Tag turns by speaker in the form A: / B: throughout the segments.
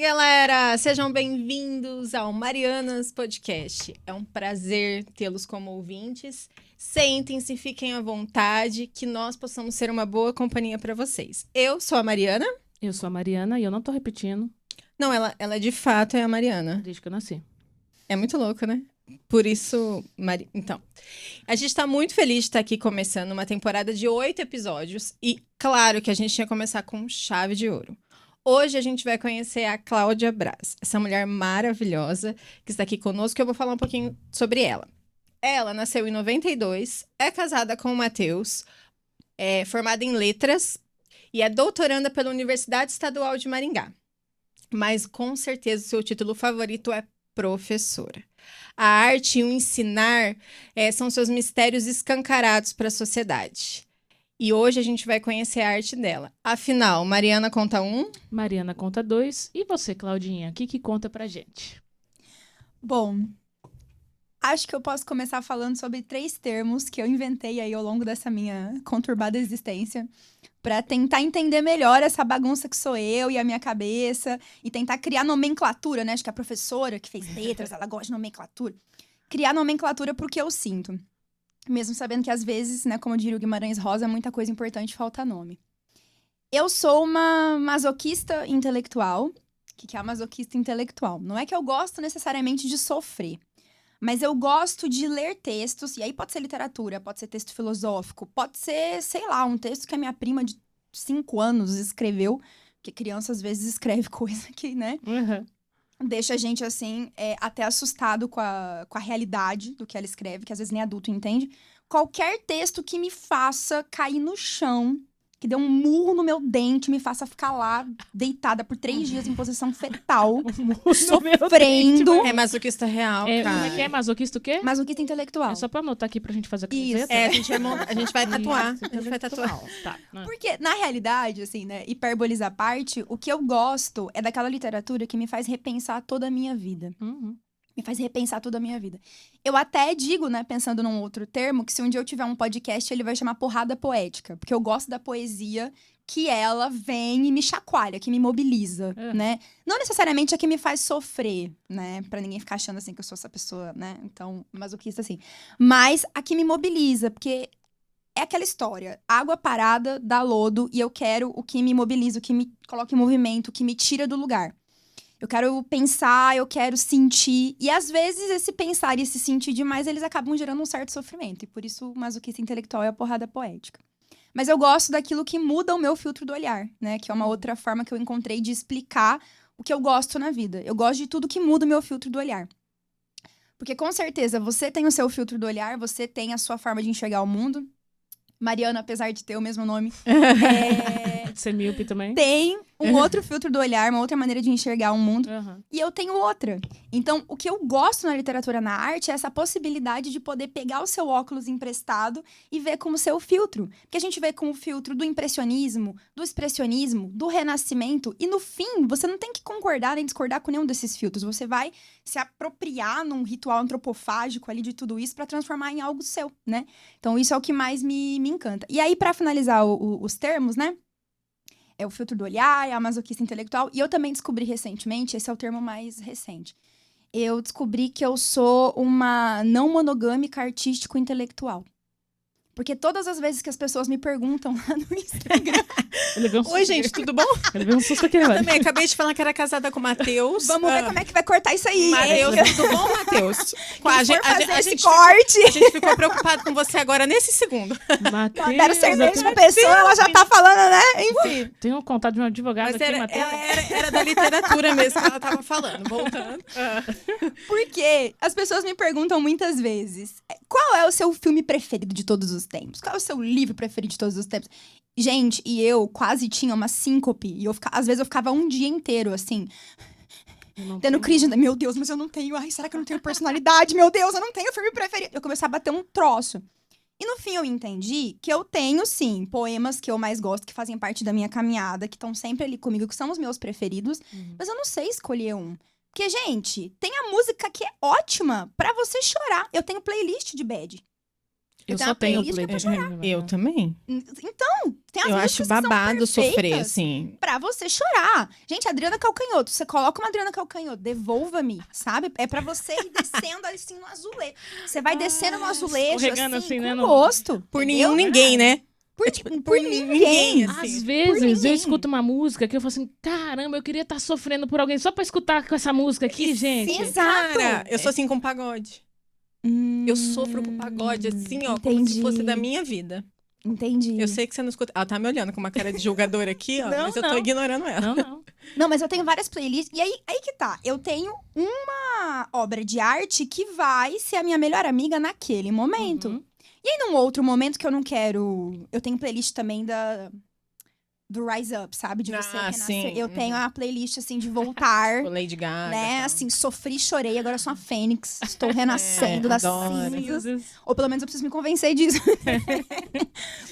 A: galera! Sejam bem-vindos ao Marianas Podcast. É um prazer tê-los como ouvintes. Sentem-se, fiquem à vontade, que nós possamos ser uma boa companhia para vocês. Eu sou a Mariana.
B: Eu sou a Mariana e eu não tô repetindo
A: Não, ela de fato é a Mariana.
B: desde que eu nasci.
A: É muito louco, né? Por isso, Então, a gente tá muito feliz de estar aqui começando uma temporada de 8 episódios. E claro que a gente ia começar com chave de ouro. Hoje a gente vai conhecer a Cláudia Braz, essa mulher maravilhosa que está aqui conosco, e eu vou falar um pouquinho sobre ela. Ela nasceu em 92, é casada com o Matheus, é formada em letras e é doutoranda pela Universidade Estadual de Maringá. Mas com certeza o seu título favorito é professora. A arte e o ensinar são seus mistérios escancarados para a sociedade. E hoje a gente vai conhecer a arte dela. Afinal, Mariana conta 1.
B: Mariana conta 2. E você, Claudinha, o que conta pra gente?
C: Bom, acho que eu posso começar falando sobre 3 termos que eu inventei aí ao longo dessa minha conturbada existência para tentar entender melhor essa bagunça que sou eu e a minha cabeça e tentar criar nomenclatura, né? Acho que a professora que fez letras, ela gosta de nomenclatura. Criar nomenclatura pro que eu sinto. Mesmo sabendo que às vezes, né, como diria o Guimarães Rosa, muita coisa importante falta nome. Eu sou uma masoquista intelectual. O que é a masoquista intelectual? Não é que eu gosto necessariamente de sofrer, mas eu gosto de ler textos, e aí pode ser literatura, pode ser texto filosófico, pode ser, sei lá, um texto que a minha prima de 5 anos escreveu, porque criança às vezes escreve coisa que, né, deixa a gente, assim, até assustado com a realidade do que ela escreve, que às vezes nem adulto entende. Qualquer texto que me faça cair no chão, que dê um murro no meu dente, me faça ficar lá, deitada por 3 dias em posição fetal, sofrendo.
A: É masoquista real,
B: Como
A: cara.
B: é que é? Masoquista o quê?
C: Masoquista intelectual.
B: É só pra anotar aqui pra gente fazer a
C: Isso.
B: camiseta?
A: A gente vai tatuar. A gente vai tatuar.
B: Tá.
C: Porque, na realidade, assim, né, hipérboles à parte, o que eu gosto é daquela literatura que me faz repensar toda a minha vida. Me faz repensar toda a minha vida. Eu até digo, né, pensando num outro termo, que se um dia eu tiver um podcast, ele vai chamar Porrada Poética. Porque eu gosto da poesia que ela vem e me chacoalha, que me mobiliza, né? Não necessariamente a que me faz sofrer, né? Pra ninguém ficar achando, assim, que eu sou essa pessoa, né? Então, masoquista, assim. Mas a que me mobiliza, porque é aquela história. Água parada dá lodo e eu quero o que me mobiliza, o que me coloca em movimento, o que me tira do lugar. Eu quero pensar, eu quero sentir. E às vezes esse pensar e esse sentir demais, eles acabam gerando um certo sofrimento. E por isso o masoquista intelectual é a porrada poética. Mas eu gosto daquilo que muda o meu filtro do olhar, né? Que é uma outra forma que eu encontrei de explicar o que eu gosto na vida. Eu gosto de tudo que muda o meu filtro do olhar. Porque com certeza você tem o seu filtro do olhar, você tem a sua forma de enxergar o mundo. Mariana, apesar de ter o mesmo nome,
B: De ser míope também?
C: tem um outro filtro do olhar, uma outra maneira de enxergar o mundo. E eu tenho outra. Então, o que eu gosto na literatura, na arte, é essa possibilidade de poder pegar o seu óculos emprestado e ver como seu filtro. Porque a gente vê com o filtro do impressionismo, do expressionismo, do renascimento. E no fim, você não tem que concordar nem discordar com nenhum desses filtros. Você vai se apropriar num ritual antropofágico ali de tudo isso para transformar em algo seu, né? Então, isso é o que mais me encanta. E aí, para finalizar os termos, né? É o filtro do olhar, é a masoquista intelectual. E eu também descobri recentemente, esse é o termo mais recente. Eu descobri que eu sou uma não monogâmica artístico-intelectual. Porque todas as vezes que as pessoas me perguntam lá no Instagram...
A: Oi, gente, tudo bom?
B: Ele veio um susto aqui,
A: Eu
B: velho.
A: também acabei de falar que era casada com o Matheus.
C: Vamos ver como é que vai cortar isso aí.
A: Matheus, tudo bom, Matheus?
C: A gente corte.
A: A gente ficou preocupado com você agora, nesse segundo.
B: Matheus,
C: Deram cerveja pra pessoa, ela já tá falando, né? Enfim.
B: Tem um contato de um advogado
A: Mas
B: aqui, Matheus.
A: era da literatura mesmo que ela tava falando. Voltando.
C: Porque as pessoas me perguntam muitas vezes, qual é o seu filme preferido de todos os tempos? Qual é o seu livro preferido de todos os tempos? Gente, e eu quase tinha uma síncope. E às vezes eu ficava um dia inteiro, assim, tendo crise. Meu Deus, mas eu não tenho. Ai, será que eu não tenho personalidade? Meu Deus, eu não tenho filme preferido. Eu comecei a bater um troço. E no fim eu entendi que eu tenho, sim, poemas que eu mais gosto, que fazem parte da minha caminhada, que estão sempre ali comigo, que são os meus preferidos. Mas eu não sei escolher um. Porque, gente, tem a música que é ótima pra você chorar. Eu tenho playlist de bad.
B: Eu
C: tenho
B: só
C: uma
B: tenho
C: playlist que é pra
B: chorar.
A: Eu também.
C: Então, tem as
A: Eu
C: músicas
A: acho
C: que são
A: babado sofrer,
C: perfeitas
A: assim.
C: pra você chorar. Gente, Adriana Calcanhoto, você coloca uma Adriana Calcanhoto, devolva-me, sabe? É pra você ir descendo assim no azulejo. Você vai descendo no azulejo,
B: escorregando
C: assim,
B: assim,
C: com
B: né, no-
C: gosto.
A: Por
C: entendeu?
A: nenhum ninguém, né?
C: Por,
A: tipo,
C: por ninguém.
A: assim.
B: Às
C: Por
B: vezes eu
C: ninguém.
B: escuto uma música que eu falo assim, caramba, eu queria estar sofrendo por alguém só pra escutar com essa música aqui, gente.
C: Exato.
A: Cara, eu sou assim com pagode. Eu sofro com pagode, assim, ó, como se fosse da minha vida.
C: Entendi.
A: Eu sei que você não escuta. Ela tá me olhando com uma cara de julgadora aqui, ó,
B: Não,
A: mas eu tô
B: não.
A: ignorando ela.
B: Não.
C: Não, mas eu tenho várias playlists. E aí que tá. Eu tenho uma obra de arte que vai ser a minha melhor amiga naquele momento.
B: Uhum.
C: E aí, num outro momento que eu não quero... Eu tenho playlist também do Rise Up, sabe? De você renascer.
A: sim.
C: Eu tenho a playlist, assim, de voltar,
A: O Lady Gaga.
C: né?
A: tal.
C: Assim, sofri, chorei, agora eu sou uma fênix. Estou renascendo das
A: adoro.
C: cinzas. Ou pelo menos eu preciso me convencer disso.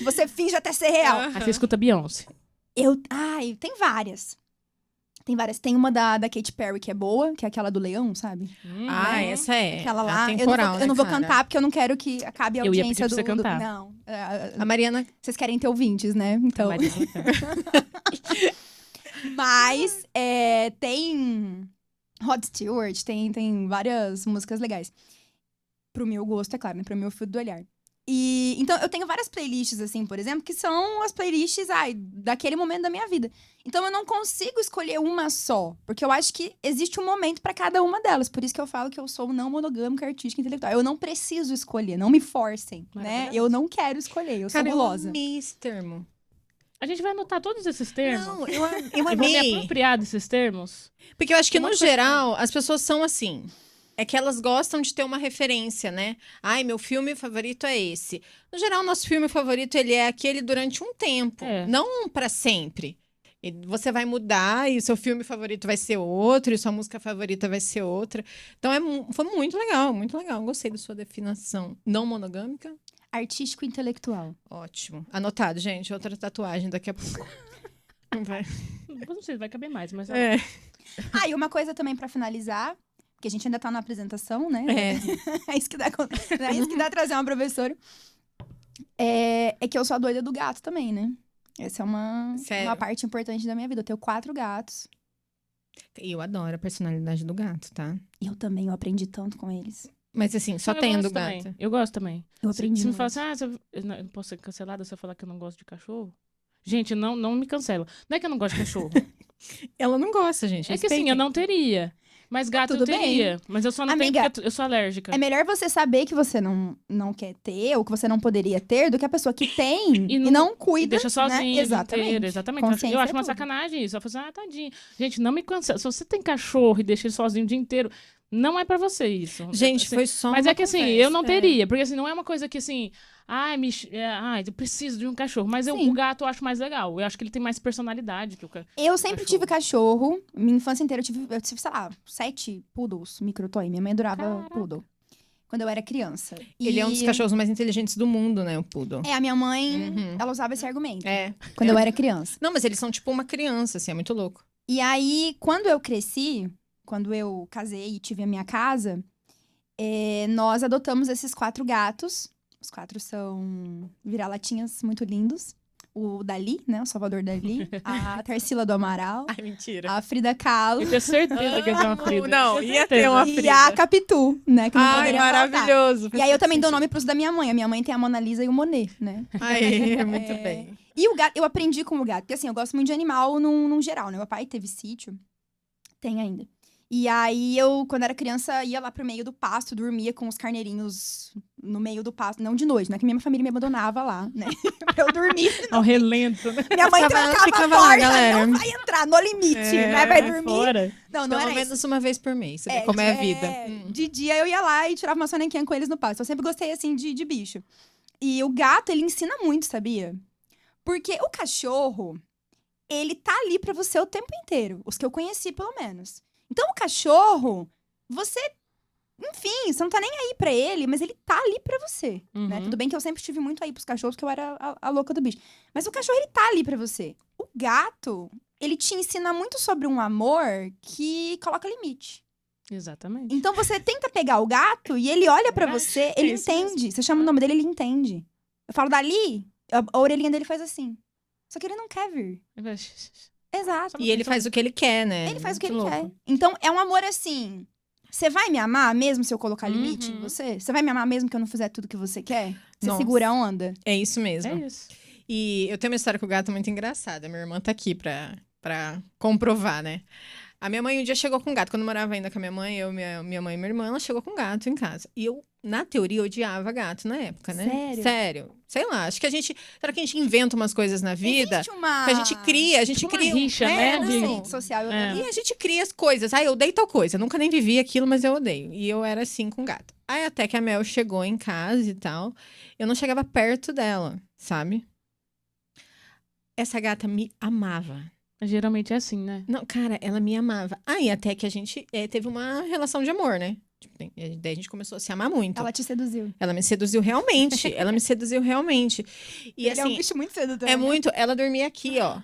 C: Você finge até ser real.
B: Aí você escuta Beyoncé.
C: Ai, tem várias. Tem várias. Tem uma da Katy Perry que é boa, que é aquela do leão, sabe?
A: Ah, essa é.
C: Aquela lá.
A: Atemporal,
C: Eu não vou
A: né, cara?
C: cantar porque eu não quero que acabe a
B: Eu ia
C: audiência
B: pedir pra você cantar.
C: Não.
A: A Mariana.
C: Vocês querem ter ouvintes, né? Então.
B: Vai cantar.
C: Mas tem Rod Stewart, tem várias músicas legais. Pro meu gosto, é claro, né? Pro meu fio do olhar. E então eu tenho várias playlists, assim, por exemplo, que são as playlists daquele momento da minha vida. Então eu não consigo escolher uma só, porque eu acho que existe um momento pra cada uma delas. Por isso que eu falo que eu sou não monogâmica, artística, intelectual. Eu não preciso escolher, não me forcem, né?
B: Maravilhoso.
C: Eu não quero escolher, eu
A: Cara,
C: sou gulosa.
A: eu amei esse termo.
B: A gente vai anotar todos esses termos.
A: Não, eu
B: Eu vou me
A: amei.
B: apropriar desses termos.
A: Porque eu acho que,
B: Uma
A: no
B: coisa-
A: geral, as pessoas são assim. É que elas gostam de ter uma referência, né? Ai, meu filme favorito é esse. No geral, nosso filme favorito, ele é aquele durante um tempo.
B: É.
A: Não pra sempre. E você vai mudar e o seu filme favorito vai ser outro, e sua música favorita vai ser outra. Então, foi muito legal, muito legal. Gostei da sua definição. Não monogâmica?
C: Artístico e intelectual.
A: Ótimo. Anotado, gente. Outra tatuagem daqui a pouco. Vai.
B: Não sei se vai caber mais, mas...
A: É.
C: E uma coisa também pra finalizar, porque a gente ainda tá na apresentação, né? É isso que dá, é isso que dá trazer uma professora. É que eu sou a doida do gato também, né? Essa é
A: Sério?
C: uma parte importante da minha vida. Eu tenho 4 gatos.
A: E eu adoro a personalidade do gato, tá?
C: E eu também, eu aprendi tanto com eles.
A: Mas assim, só
B: Eu
A: tendo
B: gosto
A: gato.
B: também. Eu gosto também.
C: Eu
B: Se
C: aprendi
B: me
C: muito.
B: fala assim, eu não posso ser cancelada se eu falar que eu não gosto de cachorro? Gente, não me cancela. Não é que eu não gosto de cachorro.
A: Ela não gosta, gente.
B: É que assim, eu não teria. Mas gato
C: Tudo
B: eu
C: bem.
B: teria. Mas eu só não
C: Amiga,
B: tenho porque eu sou alérgica.
C: É melhor você saber que você não quer ter, ou que você não poderia ter, do que a pessoa que tem e não cuida,
B: E deixa sozinho,
C: né?
B: o dia
C: Exatamente.
B: inteiro, exatamente.
C: Consciência
B: Eu acho
C: é
B: uma
C: tudo.
B: sacanagem isso. Eu falo assim, tadinho. Gente, não me cancela. Se você tem cachorro e deixa ele sozinho o dia inteiro, não é pra você isso.
A: Gente,
B: Assim,
A: foi só
B: mas
A: uma
B: é que assim,
A: conversa.
B: eu não teria. Porque assim, não é uma coisa que assim... eu preciso de um cachorro. Mas
C: Sim.
B: o gato eu acho mais legal. Eu acho que ele tem mais personalidade que o cachorro.
C: Eu sempre tive cachorro. Minha infância inteira eu tive, sei lá, 7 poodles, microtoy. Minha mãe adorava
B: Caraca.
C: poodle. Quando eu era criança.
A: Ele é um dos cachorros mais inteligentes do mundo, né? O poodle.
C: A minha mãe,
A: Uhum.
C: ela usava esse argumento.
A: É.
C: Quando eu era criança.
A: Não, mas eles são tipo uma criança, assim, é muito louco.
C: E aí, quando eu cresci, quando eu casei e tive a minha casa, nós adotamos esses 4 gatos. Os 4 são vira-latinhas muito lindos. O Dali, né? O Salvador Dali. A Tarsila do Amaral.
A: Ai, mentira.
C: A Frida Kahlo.
B: Eu tenho certeza que ele é uma Frida.
A: Não,
B: Tenho
A: ia ter
B: certeza.
A: uma
C: E
A: Frida.
C: a Capitu, né? Que não
A: Ai,
C: poderia faltar.
A: maravilhoso.
C: E aí eu também dou nome pros da minha mãe. A minha mãe tem a Mona Lisa e o Monet, né?
A: Ai, muito bem.
C: E o gato, eu aprendi com o gato. Porque assim, eu gosto muito de animal num geral, né? Meu pai teve sítio. Tem ainda. E aí eu, quando era criança, ia lá pro meio do pasto, dormia com os carneirinhos no meio do pasto. Não de noite, né? Que minha família me abandonava lá, né? Pra eu dormir.
B: Ao relento, né?
C: Minha mãe
A: Ficava
C: trancava a
A: lá,
C: porta,
A: galera.
C: não vai entrar, no limite, né? Vai dormir.
B: Fora.
C: Não
A: Pelo
C: era isso.
A: menos uma vez por mês, você vê como é a vida.
C: De dia eu ia lá e tirava uma sonequinha com eles no pasto. Eu sempre gostei, assim, de bicho. E o gato, ele ensina muito, sabia? Porque o cachorro, ele tá ali pra você o tempo inteiro. Os que eu conheci, pelo menos. Então, o cachorro, você... Enfim, você não tá nem aí pra ele, mas ele tá ali pra você, né?
B: Uhum.
C: Tudo bem que eu sempre estive muito aí pros cachorros, porque eu era a louca do bicho. Mas o cachorro, ele tá ali pra você. O gato, ele te ensina muito sobre um amor que coloca limite.
B: Exatamente.
C: Então você tenta pegar o gato e ele olha pra
B: Verdade.
C: você, ele
B: isso
C: entende. Você chama o nome dele, ele entende. Eu falo dali, a orelhinha dele faz assim. Só que ele não quer vir. Exato.
A: E ele faz o que ele quer, né?
C: Ele faz o que
B: Muito
C: ele quer.
B: louco.
C: Então, é um amor assim. Você vai me amar mesmo se eu colocar limite em
B: Uhum.
C: você? Você vai me amar mesmo que eu não fizer tudo que você quer? Você
A: Nossa.
C: segura a onda?
A: É isso mesmo.
B: É isso.
A: E eu tenho uma história com o gato muito engraçada. Minha irmã tá aqui pra comprovar, né? A minha mãe um dia chegou com um gato. Quando eu morava ainda com a minha mãe, minha mãe e minha irmã, ela chegou com um gato em casa. E eu, na teoria, odiava gato na época, né?
C: Sério?
A: Sério. Sei lá, acho que será que a gente inventa umas coisas na vida?
C: Existe uma...
A: Que a gente cria,
B: Tipo uma
A: cria.
B: rixa, né,
C: Não,
B: de-
C: rede social.
B: É.
A: E a gente cria as coisas. Ah, eu odeio tal coisa. Eu nunca nem vivi aquilo, mas eu odeio. E eu era assim com gato. Aí até que a Mel chegou em casa e tal, eu não chegava perto dela, sabe? Essa gata me amava.
B: Geralmente é assim, né?
A: Não, cara, ela me amava. Aí até que a gente teve uma relação de amor, né? Tipo, daí a gente começou a se amar muito.
C: Ela te seduziu.
A: Ela me seduziu realmente. Ela me seduziu realmente. E
C: Ele é um
A: assim,
C: bicho muito sedutor.
A: é muito. Ela dormia aqui, ó.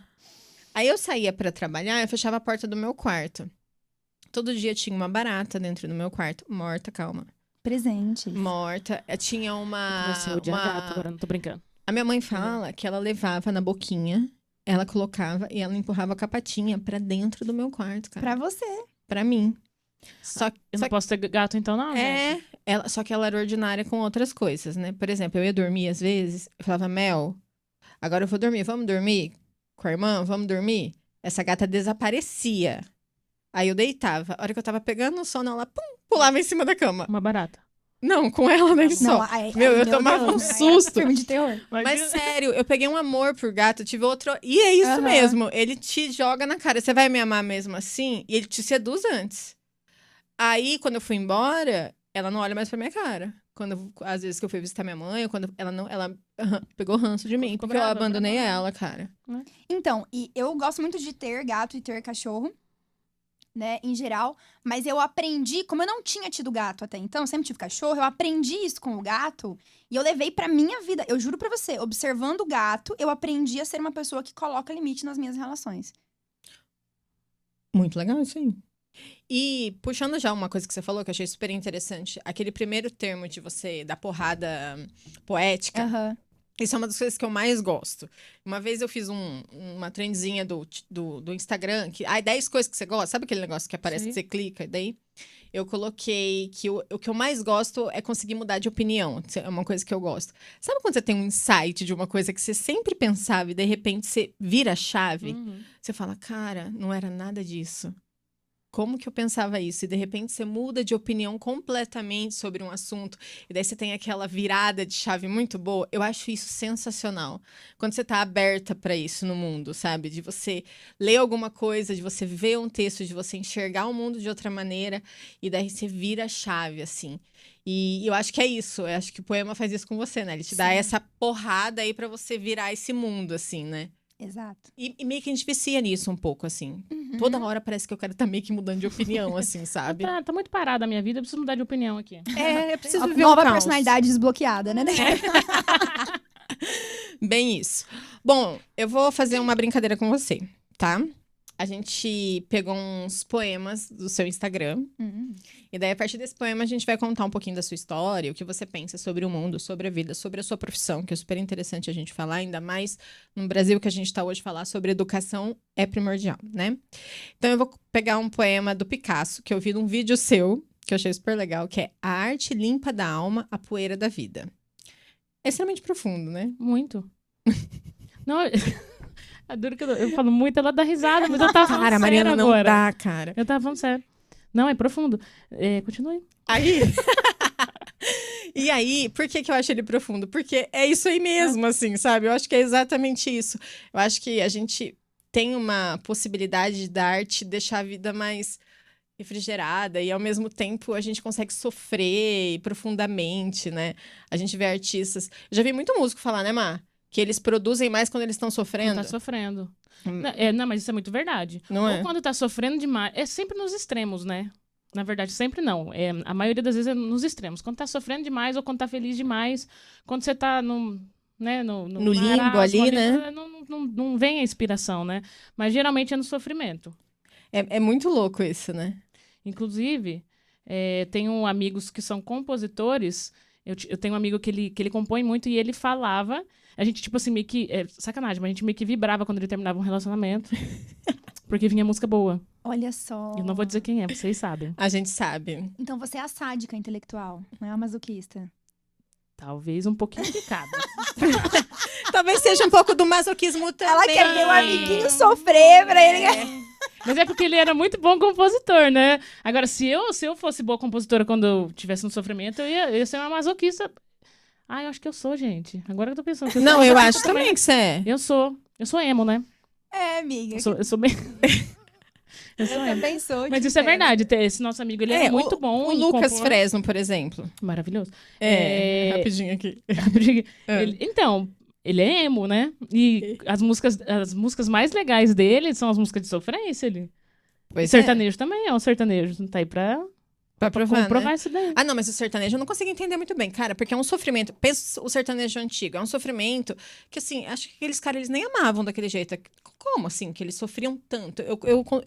A: Aí eu saía pra trabalhar, eu fechava a porta do meu quarto. Todo dia tinha uma barata dentro do meu quarto. Morta, calma.
C: Presente.
A: Morta. Tinha uma.
B: Comecei a odiar gato, agora não tô brincando.
A: A minha mãe fala que ela levava na boquinha, ela colocava e ela empurrava com a patinha pra dentro do meu quarto, cara.
C: Pra você.
A: Pra mim. Só,
B: Eu
A: só
B: não posso ter gato então, não, gente?
A: só que ela era ordinária com outras coisas, né? Por exemplo, eu ia dormir às vezes, eu falava, Mel, agora eu vou dormir, vamos dormir? Com a irmã, vamos dormir? Essa gata desaparecia. Aí eu deitava. A hora que eu tava pegando no sono, ela pulava em cima da cama.
B: Uma barata.
A: Não, com ela nem só. Meu, eu tomava um
C: Deus, aí é
A: susto.
C: Filme de terror.
A: Mas sério, eu peguei um amor por gato, eu tive outro. E é isso
C: Aham.
A: mesmo. Ele te joga na cara. Você vai me amar mesmo assim? E ele te seduz antes. Aí, quando eu fui embora, ela não olha mais pra minha cara. Às vezes que eu fui visitar minha mãe, ou quando ela pegou ranço de mim,
B: Ficou
A: porque eu
B: brava,
A: abandonei
B: brava.
A: ela, cara.
C: Então, e eu gosto muito de ter gato e ter cachorro, né, em geral. Mas eu aprendi, como eu não tinha tido gato até então, eu sempre tive cachorro, eu aprendi isso com o gato e eu levei pra minha vida. Eu juro pra você, observando o gato, eu aprendi a ser uma pessoa que coloca limite nas minhas relações.
A: Muito legal isso aí. E puxando já uma coisa que você falou, que eu achei super interessante, aquele primeiro termo de você dar porrada poética.
C: Aham.
A: Isso é uma das coisas que eu mais gosto. Uma vez eu fiz uma trendzinha do Instagram, que 10 coisas que você gosta. Sabe aquele negócio que aparece,
B: Sim.
A: que você clica? Daí eu coloquei que o que eu mais gosto é conseguir mudar de opinião. É uma coisa que eu gosto. Sabe quando você tem um insight de uma coisa que você sempre pensava e de repente você vira a chave?
B: Uhum.
A: Você fala, cara, não era nada disso. Como que eu pensava isso? E de repente você muda de opinião completamente sobre um assunto. E daí você tem aquela virada de chave muito boa. Eu acho isso sensacional. Quando você tá aberta pra isso no mundo, sabe? De você ler alguma coisa, de você ver um texto, de você enxergar o mundo de outra maneira. E daí você vira a chave, assim. E eu acho que é isso. Eu acho que o poema faz isso com você, né? Ele te dá
C: Sim.
A: essa porrada aí pra você virar esse mundo, assim, né?
C: Exato.
A: E meio que a gente vicia nisso um pouco, assim.
C: Uhum.
A: Toda hora parece que eu quero estar meio que mudando de opinião, assim, sabe?
B: Tá muito parada a minha vida, eu preciso mudar de opinião aqui.
A: É, eu preciso
C: A
A: viver
C: nova
A: um caos.
C: personalidade desbloqueada, né?
A: Bem isso. Bom, eu vou fazer uma brincadeira com você, tá? A gente pegou uns poemas do seu Instagram.
C: Uhum.
A: E daí, a partir desse poema, a gente vai contar um pouquinho da sua história, o que você pensa sobre o mundo, sobre a vida, sobre a sua profissão, que é super interessante a gente falar, ainda mais no Brasil que a gente está hoje, falar sobre educação é primordial, né? Então, eu vou pegar um poema do Picasso, que eu vi num vídeo seu, que eu achei super legal, que é A Arte Limpa da Alma, a Poeira da Vida. É extremamente profundo, né?
B: Muito. Não, é duro que eu falo muito, ela dá risada, mas eu tava falando
A: Cara,
B: sério
A: Mariana, não
B: agora.
A: dá, cara.
B: Eu tava falando sério. Não, é profundo. Continue.
A: Aí... E aí, por que eu acho ele profundo? Porque é isso aí mesmo, assim, sabe? Eu acho que é exatamente isso. Eu acho que a gente tem uma possibilidade da arte deixar a vida mais refrigerada e, ao mesmo tempo, a gente consegue sofrer profundamente, né? A gente vê artistas... Eu já vi muito músico falar, né, Má? Que eles produzem mais quando eles estão sofrendo.
B: Tá sofrendo.
A: Hum.
B: Não, mas isso é muito verdade.
A: Não
B: Ou
A: é?
B: quando tá sofrendo demais. É sempre nos extremos, né? Na verdade, sempre não. A maioria das vezes é nos extremos. Quando tá sofrendo demais ou quando tá feliz demais. Quando você tá no
A: limbo
B: marasmo
A: ali, né?
B: Não vem a inspiração, né? Mas geralmente é no sofrimento.
A: É muito louco isso, né?
B: Inclusive, Tenho amigos que são compositores. Eu tenho um amigo que ele compõe muito e ele falava. A gente, tipo assim, meio que. Sacanagem, mas a gente meio que vibrava quando ele terminava um relacionamento. Porque vinha música boa.
C: Olha só.
B: Eu não vou dizer quem é, vocês sabem.
A: A gente sabe.
C: Então você é a sádica intelectual, não é a masoquista.
B: Talvez um pouquinho picada.
A: Talvez seja um pouco do masoquismo também.
C: Ela quer ver o amiguinho sofrer pra ele.
B: Mas é porque ele era muito bom compositor, né? Agora, se eu fosse boa compositora quando eu estivesse no sofrimento, eu ia ser uma masoquista. Eu acho que eu sou, gente. Agora que eu tô pensando.
A: Não, eu acho também que você é.
B: Eu sou emo, né?
C: Amiga.
B: Eu sou bem... eu sou emo.
C: também sou.
B: Mas isso é verdade. Esse nosso amigo, ele é muito bom.
A: O Lucas Fresno, por exemplo.
B: Maravilhoso.
A: Rapidinho aqui.
B: Então, ele é emo, né? E as músicas mais legais dele são as músicas de sofrência.
A: Pois
B: sertanejo também é um sertanejo. Tá aí pra provar
A: né?
B: isso daí.
A: Não, mas o sertanejo eu não consigo entender muito bem, cara, porque é um sofrimento. Pensa o sertanejo antigo, é um sofrimento que, assim, acho que aqueles caras, eles nem amavam daquele jeito. Como, assim, que eles sofriam tanto?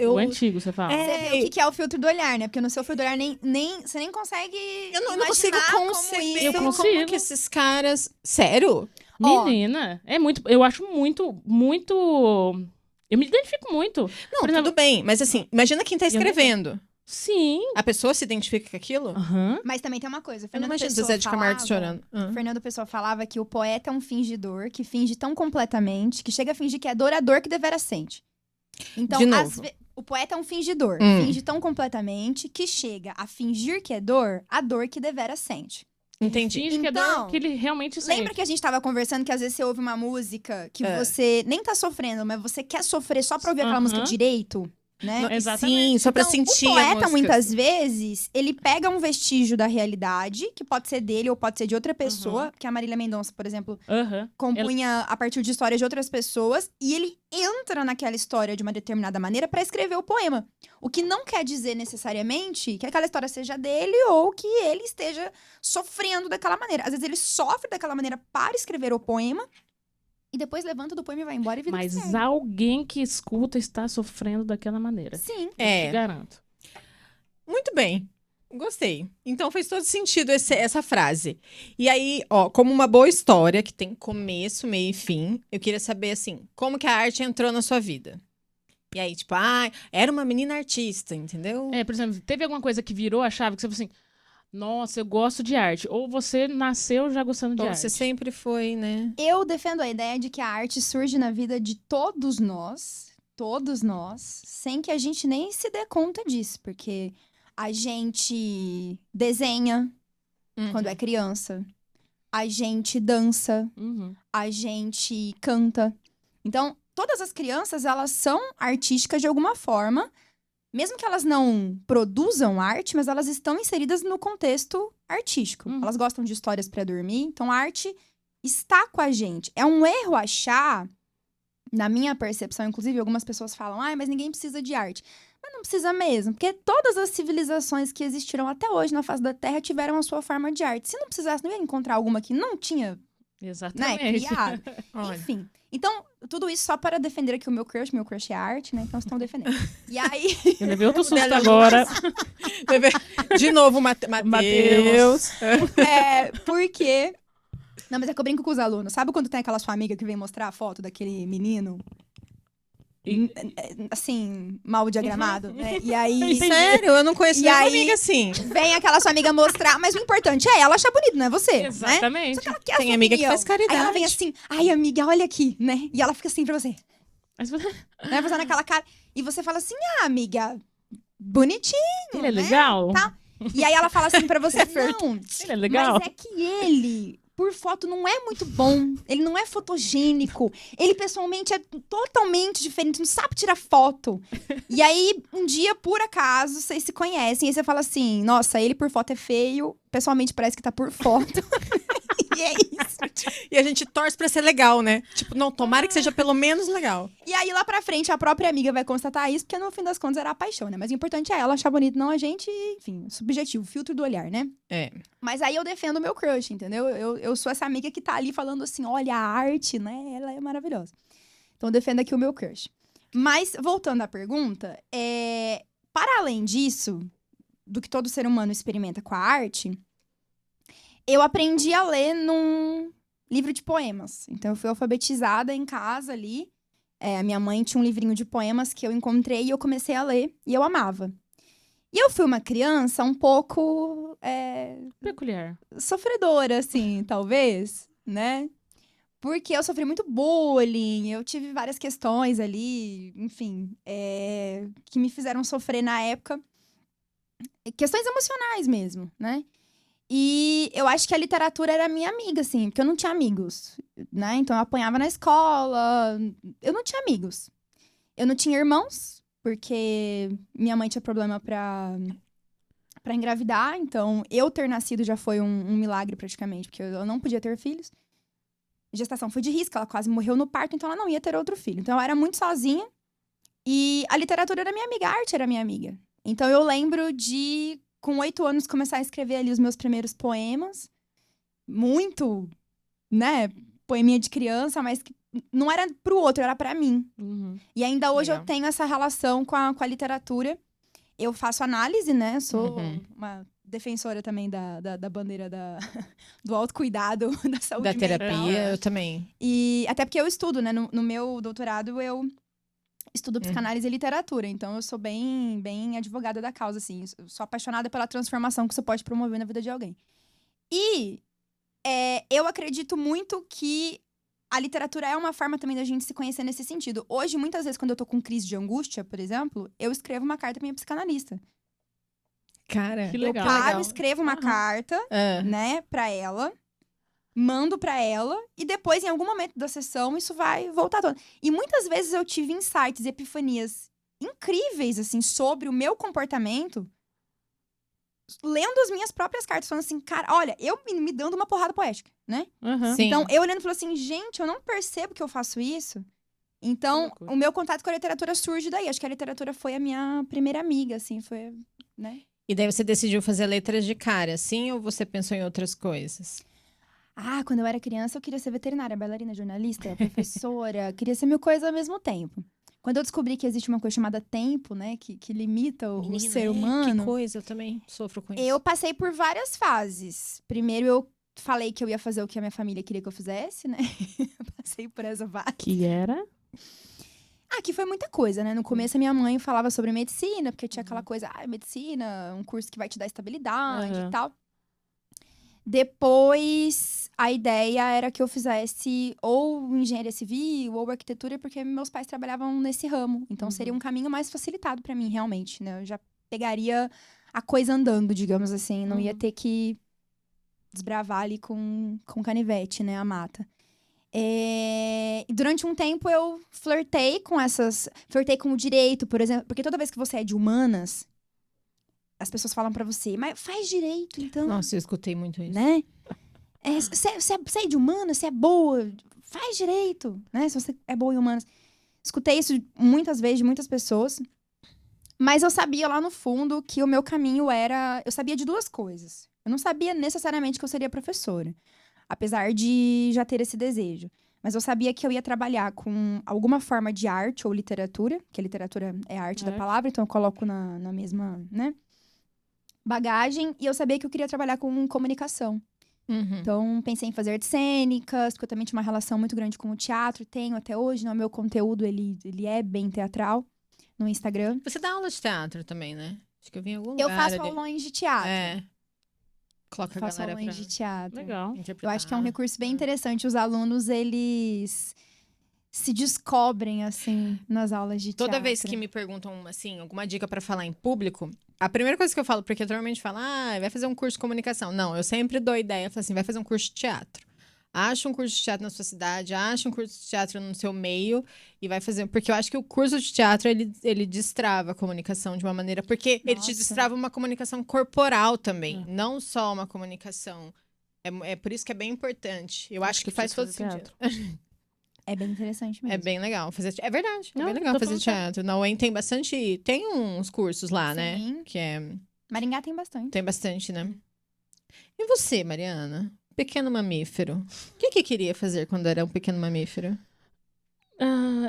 B: O antigo, você fala.
C: Você vê o que é o filtro do olhar, né? Porque no seu filtro do olhar você nem consegue
A: Eu não consigo conceber como que esses caras... Sério?
B: Menina, eu acho muito... Eu me identifico muito.
A: Não,
B: por exemplo,
A: tudo bem, mas assim, imagina quem tá escrevendo.
B: Sim.
A: A pessoa se identifica com aquilo?
C: Mas também tem uma coisa.
A: Eu não imagino Zezé de Camargo chorando.
C: Fernando Pessoa falava que o poeta é um fingidor, que finge tão completamente, que chega a fingir que é dor a dor que devera sente. Então,
A: de novo.
C: o poeta é um fingidor. Finge tão completamente que chega a fingir que é dor a dor que devera sente.
A: Entendi.
B: Finge que é dor que ele realmente sente.
C: Lembra que a gente tava conversando que às vezes você ouve uma música que você nem tá sofrendo, mas você quer sofrer só pra ouvir aquela música direito? Né?
B: Não, exatamente.
A: Sim, só pra sentir
C: o poeta,
A: a
C: muitas vezes, ele pega um vestígio da realidade, que pode ser dele ou pode ser de outra pessoa, que a Marília Mendonça, por exemplo, compunha a partir de histórias de outras pessoas, e ele entra naquela história de uma determinada maneira pra escrever o poema. O que não quer dizer necessariamente que aquela história seja dele ou que ele esteja sofrendo daquela maneira. Às vezes ele sofre daquela maneira para escrever o poema, e depois levanta do poema e vai embora e vida
B: Mas
C: segue.
B: alguém que escuta está sofrendo daquela maneira.
C: Sim.
B: Eu te garanto.
A: Muito bem. Gostei. Então fez todo sentido essa frase. E aí, como uma boa história que tem começo, meio e fim, eu queria saber, assim, como que a arte entrou na sua vida? E aí, tipo, era uma menina artista, entendeu?
B: Por exemplo, teve alguma coisa que virou a chave que você falou assim, nossa, eu gosto de arte. Ou você nasceu já gostando de arte.
A: Você sempre foi, né?
C: Eu defendo a ideia de que a arte surge na vida de todos nós, sem que a gente nem se dê conta disso, porque a gente desenha quando é criança, a gente dança, a gente canta. Então, todas as crianças, elas são artísticas de alguma forma, mesmo que elas não produzam arte, mas elas estão inseridas no contexto artístico. Elas gostam de histórias para dormir, então a arte está com a gente. É um erro achar, na minha percepção, inclusive, algumas pessoas falam, mas ninguém precisa de arte. Mas não precisa mesmo, porque todas as civilizações que existiram até hoje na face da Terra tiveram a sua forma de arte. Se não precisasse, não ia encontrar alguma que não tinha, criado. Enfim. Então, tudo isso só para defender aqui o meu crush é arte, né? Então, estão defendendo. E aí...
B: Eu levei outro susto agora.
A: De novo, Matheus.
C: Porque... Não, mas é que eu brinco com os alunos. Sabe quando tem aquela sua amiga que vem mostrar a foto daquele menino? Assim, mal diagramado, né? E aí...
A: Sério? Eu não conheço nenhuma amiga assim.
C: Vem aquela sua amiga mostrar, mas o importante é ela achar bonito, não é você.
B: Exatamente.
C: Né? Só que ela quer
A: tem amiga que faz caridade.
C: Aí ela vem assim, amiga, olha aqui, né? E ela fica assim pra você.
B: Mas você...
C: Né? Fazendo aquela cara. E você fala assim, amiga, bonitinho.
B: Ele é legal?
C: Tá? E aí ela fala assim pra você, não,
B: ele é legal?
C: mas é que ele... por foto não é muito bom, ele não é fotogênico, ele pessoalmente é totalmente diferente, não sabe tirar foto. E aí, um dia, por acaso, vocês se conhecem, e você fala assim, nossa, ele por foto é feio, pessoalmente parece que tá por foto. E é isso.
A: E a gente torce pra ser legal, né? Tipo, não, tomara que seja pelo menos legal.
C: E aí, lá pra frente, a própria amiga vai constatar isso, porque no fim das contas era a paixão, né? Mas o importante é ela achar bonito, não a gente, enfim, subjetivo, filtro do olhar, né? Mas aí eu defendo o meu crush, entendeu? Eu sou essa amiga que tá ali falando assim, olha, a arte, né? Ela é maravilhosa. Então, eu defendo aqui o meu crush. Mas, voltando à pergunta, para além disso, do que todo ser humano experimenta com a arte, eu aprendi a ler num livro de poemas. Então, eu fui alfabetizada em casa ali. A minha mãe tinha um livrinho de poemas que eu encontrei e eu comecei a ler. E eu amava. E eu fui uma criança um pouco
B: Peculiar.
C: sofredora, assim, talvez, né? Porque eu sofri muito bullying, eu tive várias questões ali, enfim, que me fizeram sofrer na época. Questões emocionais mesmo, né? E eu acho que a literatura era minha amiga, assim, porque eu não tinha amigos, né? Então eu apanhava na escola, eu não tinha amigos. Eu não tinha irmãos, porque minha mãe tinha problema pra engravidar, então eu ter nascido já foi um milagre praticamente, porque eu não podia ter filhos. A gestação foi de risco, ela quase morreu no parto, então ela não ia ter outro filho. Então eu era muito sozinha e a literatura era minha amiga, a arte era minha amiga. Então eu lembro de, com 8 anos, começar a escrever ali os meus primeiros poemas. Muito, né, poeminha de criança, mas que não era pro outro, era pra mim.
B: Uhum.
C: E ainda hoje
B: Legal.
C: eu tenho essa relação com a literatura. Eu faço análise, né? Sou uma defensora também da bandeira do autocuidado, da saúde
A: Da
C: mental.
A: terapia, eu também.
C: E até porque eu estudo, né? No meu doutorado, eu estudo psicanálise e literatura. Então, eu sou bem, bem advogada da causa, assim. Eu sou apaixonada pela transformação que isso pode promover na vida de alguém. E eu acredito muito que a literatura é uma forma também da gente se conhecer nesse sentido. Hoje, muitas vezes, quando eu tô com crise de angústia, por exemplo, eu escrevo uma carta pra minha psicanalista.
A: Cara.
B: Que legal.
C: Eu paro,
A: legal.
C: escrevo uma
B: Aham.
C: carta,
A: É.
C: né, pra ela, mando pra ela, e depois, em algum momento da sessão, isso vai voltar à tona. E muitas vezes eu tive insights e epifanias incríveis, assim, sobre o meu comportamento, lendo as minhas próprias cartas, falando assim, cara, olha, eu me dando uma porrada poética, né?
B: Uhum.
A: Sim.
C: Então, eu olhando, falando assim, gente, eu não percebo que eu faço isso. Então,
B: Que loucura.
C: o meu contato com a literatura surge daí. Acho que a literatura foi a minha primeira amiga, assim, foi, né?
A: E daí você decidiu fazer letras de cara, assim, ou você pensou em outras coisas?
C: Ah, quando eu era criança, eu queria ser veterinária, bailarina, jornalista, professora, queria ser mil coisas ao mesmo tempo. Quando eu descobri que existe uma coisa chamada tempo, né, que limita o ser humano,
A: Que coisa, eu também sofro com isso.
C: eu passei por várias fases. Primeiro, eu falei que eu ia fazer o que a minha família queria que eu fizesse, né? Eu passei por essa fase.
B: Que era?
C: Que foi muita coisa, né? No começo, a minha mãe falava sobre medicina, porque tinha aquela coisa, medicina, um curso que vai te dar estabilidade
B: Uhum.
C: e tal. Depois, a ideia era que eu fizesse ou engenharia civil ou arquitetura, porque meus pais trabalhavam nesse ramo. Então, seria um caminho mais facilitado pra mim, realmente, né? Eu já pegaria a coisa andando, digamos assim. Não ia ter que desbravar ali com canivete, né? A mata. E durante um tempo, eu flertei com o direito, por exemplo. Porque toda vez que você é de humanas, as pessoas falam pra você, mas faz direito, então.
A: Nossa, eu escutei muito isso.
C: Né? Você é de humanas, você é boa, faz direito, né? Se você é boa em humanas. Escutei isso muitas vezes de muitas pessoas. Mas eu sabia lá no fundo que o meu caminho era... Eu sabia de duas coisas. Eu não sabia necessariamente que eu seria professora. Apesar de já ter esse desejo. Mas eu sabia que eu ia trabalhar com alguma forma de arte ou literatura. Que a literatura é a arte da palavra, então eu coloco na mesma, né? Bagagem. E eu sabia que eu queria trabalhar com comunicação.
A: Uhum.
C: Então, pensei em fazer artes cênicas, porque eu também tinha uma relação muito grande com o teatro. Tenho até hoje, né? O meu conteúdo, ele é bem teatral no Instagram.
A: Você dá aula de teatro também, né? Acho que eu vi em algum lugar.
C: Eu faço
A: ali.
C: aulões de teatro.
A: Coloca a
C: Faço
A: galera
C: aulões
A: pra
C: de teatro.
B: Legal.
C: Eu
A: interpretar.
C: acho que é um recurso bem interessante. Os alunos, eles se descobrem, assim, nas aulas de teatro.
A: Toda vez que me perguntam, assim, alguma dica pra falar em público, a primeira coisa que eu falo, porque eu normalmente falo, vai fazer um curso de comunicação. Não, eu sempre dou ideia, eu falo assim, vai fazer um curso de teatro. Acha um curso de teatro na sua cidade, acha um curso de teatro no seu meio e vai fazer... Porque eu acho que o curso de teatro, ele destrava a comunicação de uma maneira... Porque ele te
C: Nossa.
A: destrava uma comunicação corporal também, não só uma comunicação. É por isso que é bem importante. Eu acho que faz todo sentido.
C: É bem interessante mesmo.
A: É bem legal fazer teatro. É verdade, é
B: Não,
A: bem legal
B: tô
A: fazer
B: falando sério.
A: teatro. Na UEM tem bastante... Tem uns cursos lá, né?
C: Sim.
A: Que é...
C: Maringá tem bastante.
A: Tem bastante, né? E você, Mariana? Pequeno mamífero. O que queria fazer quando era um pequeno mamífero?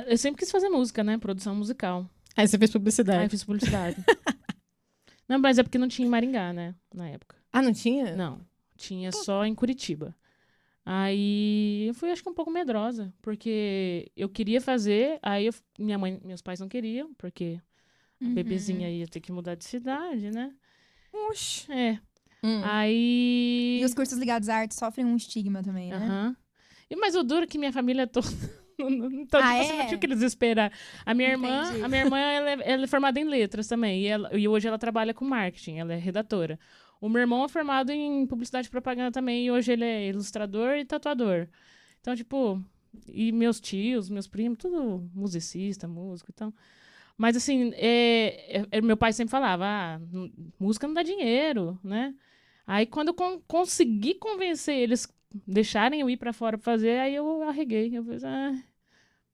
B: Eu sempre quis fazer música, né? Produção musical.
A: Aí você fez
B: Aí eu
A: publicidade.
B: fiz publicidade. Não, mas é porque não tinha em Maringá, né? Na época.
A: Ah, não tinha?
B: Não. Tinha só em Curitiba. Aí eu fui, acho que um pouco medrosa. Porque eu queria fazer, meus pais não queriam, porque a bebezinha ia ter que mudar de cidade, né?
A: Oxi.
B: É.
A: Hum.
B: Aí.
C: E os cursos ligados à arte sofrem um estigma também, né?
B: Aham. Mas o duro é que minha família é toda. Então,
C: Ah,
B: tipo assim,
C: é?
B: não tinha o que eles esperar. A minha irmã,
C: Entendi.
B: ela é formada em letras também. E hoje ela trabalha com marketing, ela é redatora. O meu irmão é formado em publicidade e propaganda também. E hoje ele é ilustrador e tatuador. Então, tipo, e meus tios, meus primos, tudo musicista, músico. Então. Mas assim, meu pai sempre falava: música não dá dinheiro, né? Aí quando eu consegui convencer eles deixarem eu ir pra fora pra fazer, aí eu arreguei. Eu fiz,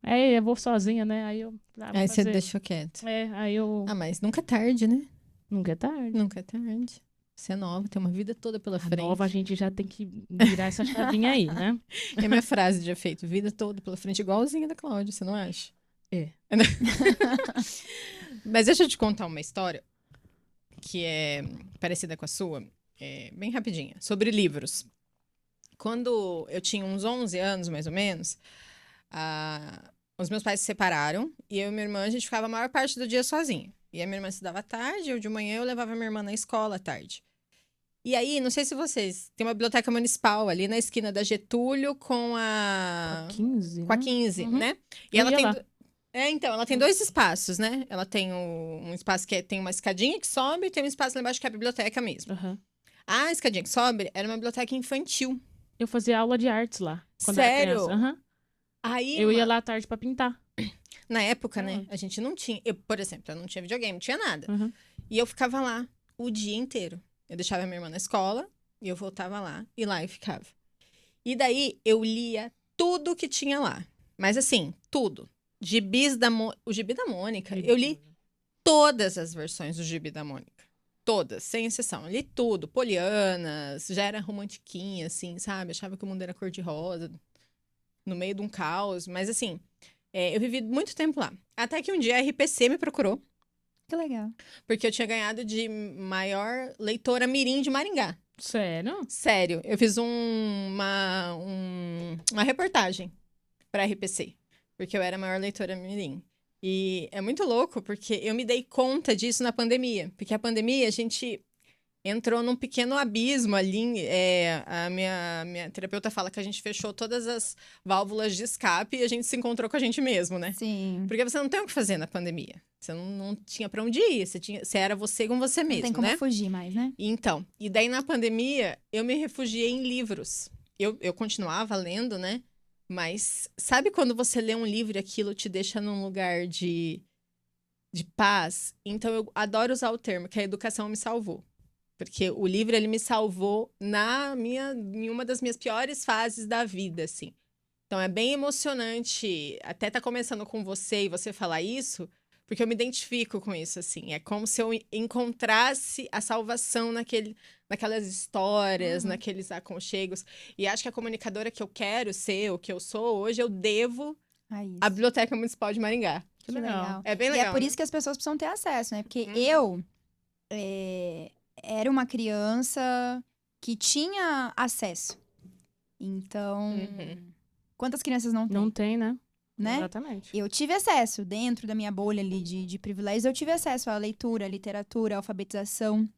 B: aí eu vou sozinha, né? Aí eu vou
A: Aí você
B: fazer.
A: deixou quieto.
B: Aí eu.
A: Ah, mas nunca é tarde, né?
B: Nunca é tarde.
A: Nunca é tarde. Você é nova, tem uma vida toda pela
B: A
A: frente.
B: nova a gente já tem que virar essa chavinha aí, né?
A: É a minha frase de efeito, vida toda pela frente, igualzinha da Cláudia, você não acha?
B: É.
A: Mas deixa eu te contar uma história que é parecida com a sua, bem rapidinha, sobre livros. Quando eu tinha uns 11 anos, mais ou menos, os meus pais se separaram e eu e minha irmã, a gente ficava a maior parte do dia sozinha. E a minha irmã estudava à tarde, eu de manhã eu levava minha irmã na escola à tarde. E aí, não sei se vocês... Tem uma biblioteca municipal ali na esquina da Getúlio com a...
B: 15,
A: Com a
B: né?
A: 15,
B: Uhum.
A: né? E
B: Eu
A: ela
B: ia
A: tem...
B: lá.
A: Então, ela tem 2 espaços, né? Ela tem um espaço que tem uma escadinha que sobe e tem um espaço lá embaixo que é a biblioteca mesmo.
B: Aham.
A: A escadinha que sobe era uma biblioteca infantil.
B: Eu fazia aula de artes lá. Quando
A: Sério?
B: era criança. Aham.
A: Aí,
B: Eu ia lá à tarde pra pintar.
A: na época, né? A gente não tinha... Eu, por exemplo, eu não tinha videogame, não tinha nada.
B: Uhum.
A: E eu ficava lá o dia inteiro. Eu deixava minha irmã na escola e eu voltava lá. E lá eu ficava. E daí, eu lia tudo que tinha lá. Mas assim, tudo. O Gibi da Mônica. Eu li todas as versões do Gibi da Mônica. Todas, sem exceção. Eu li tudo. Polianas, já era romantiquinha, assim, sabe? Achava que o mundo era cor-de-rosa, no meio de um caos. Mas assim, eu vivi muito tempo lá. Até que um dia a RPC me procurou,
C: Que legal.
A: porque eu tinha ganhado de maior leitora mirim de Maringá.
B: Sério?
A: Sério, eu fiz uma reportagem pra RPC, porque eu era a maior leitora mirim. E é muito louco, porque eu me dei conta disso na pandemia. Porque a pandemia, a gente entrou num pequeno abismo ali. A minha terapeuta fala que a gente fechou todas as válvulas de escape e a gente se encontrou com a gente mesmo, né?
C: Sim.
A: Porque você não tem o que fazer na pandemia. Você não tinha pra onde ir. Você era você com você mesmo,
C: Não tem como
A: né?
C: fugir mais, né?
A: Então, e daí na pandemia, eu me refugiei em livros. Eu continuava lendo, né? Mas sabe quando você lê um livro e aquilo te deixa num lugar de paz? Então, eu adoro usar o termo que a educação me salvou. Porque o livro, ele me salvou em uma das minhas piores fases da vida, assim. Então, é bem emocionante até estar começando com você e você falar isso, porque eu me identifico com isso, assim. É como se eu encontrasse a salvação naquelas histórias, naqueles aconchegos. E acho que a comunicadora que eu quero ser, o que eu sou hoje, eu devo
C: Isso.
A: à Biblioteca Municipal de Maringá.
B: Que legal.
A: É bem
C: E
A: legal.
C: é por
A: né?
C: isso que as pessoas precisam ter acesso, né? Porque eu era uma criança que tinha acesso. Então, quantas crianças não têm?
B: Não tem, né?
C: Né?
B: Exatamente.
C: Eu tive acesso, dentro da minha bolha ali de privilégios, eu tive acesso à leitura, à literatura, à alfabetização.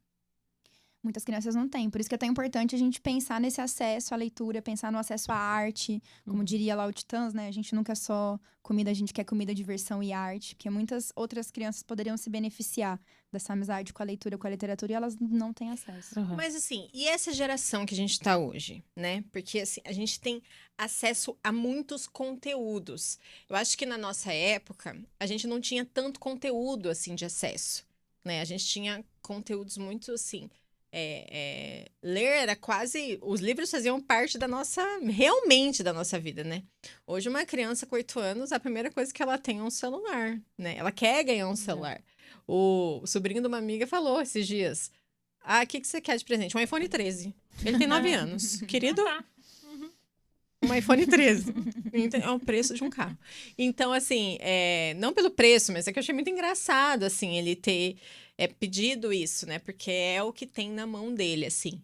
C: Muitas crianças não têm. Por isso que é tão importante a gente pensar nesse acesso à leitura, pensar no acesso à arte. Como diria Lao Tzu, né? A gente nunca é só comida, a gente quer comida, diversão e arte. Porque muitas outras crianças poderiam se beneficiar dessa amizade com a leitura, com a literatura, e elas não têm acesso.
B: Uhum.
A: Mas assim, e essa geração que a gente tá hoje, né? Porque assim, a gente tem acesso a muitos conteúdos. Eu acho que na nossa época, a gente não tinha tanto conteúdo assim de acesso, né? A gente tinha conteúdos muito assim, ler era quase... Os livros faziam parte realmente da nossa vida, né? Hoje, uma criança com 8 anos, a primeira coisa que ela tem é um celular, né? Ela quer ganhar um celular. O sobrinho de uma amiga falou esses dias, o que você quer de presente? Um iPhone 13. Ele tem 9 anos. Querido, um iPhone 13. É o preço de um carro. Então, assim, não pelo preço, mas é que eu achei muito engraçado, assim, ele ter... é pedido isso, né? Porque é o que tem na mão dele, assim.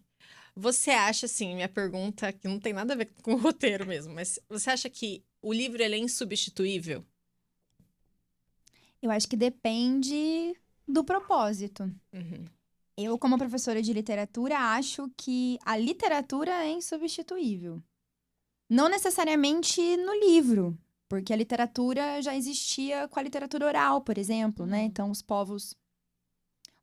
A: Você acha, assim, minha pergunta, que não tem nada a ver com o roteiro mesmo, mas você acha que o livro ele é insubstituível?
C: Eu acho que depende do propósito.
A: Uhum.
C: Eu, como professora de literatura, acho que a literatura é insubstituível. Não necessariamente no livro, porque a literatura já existia com a literatura oral, por exemplo, né? Então, os povos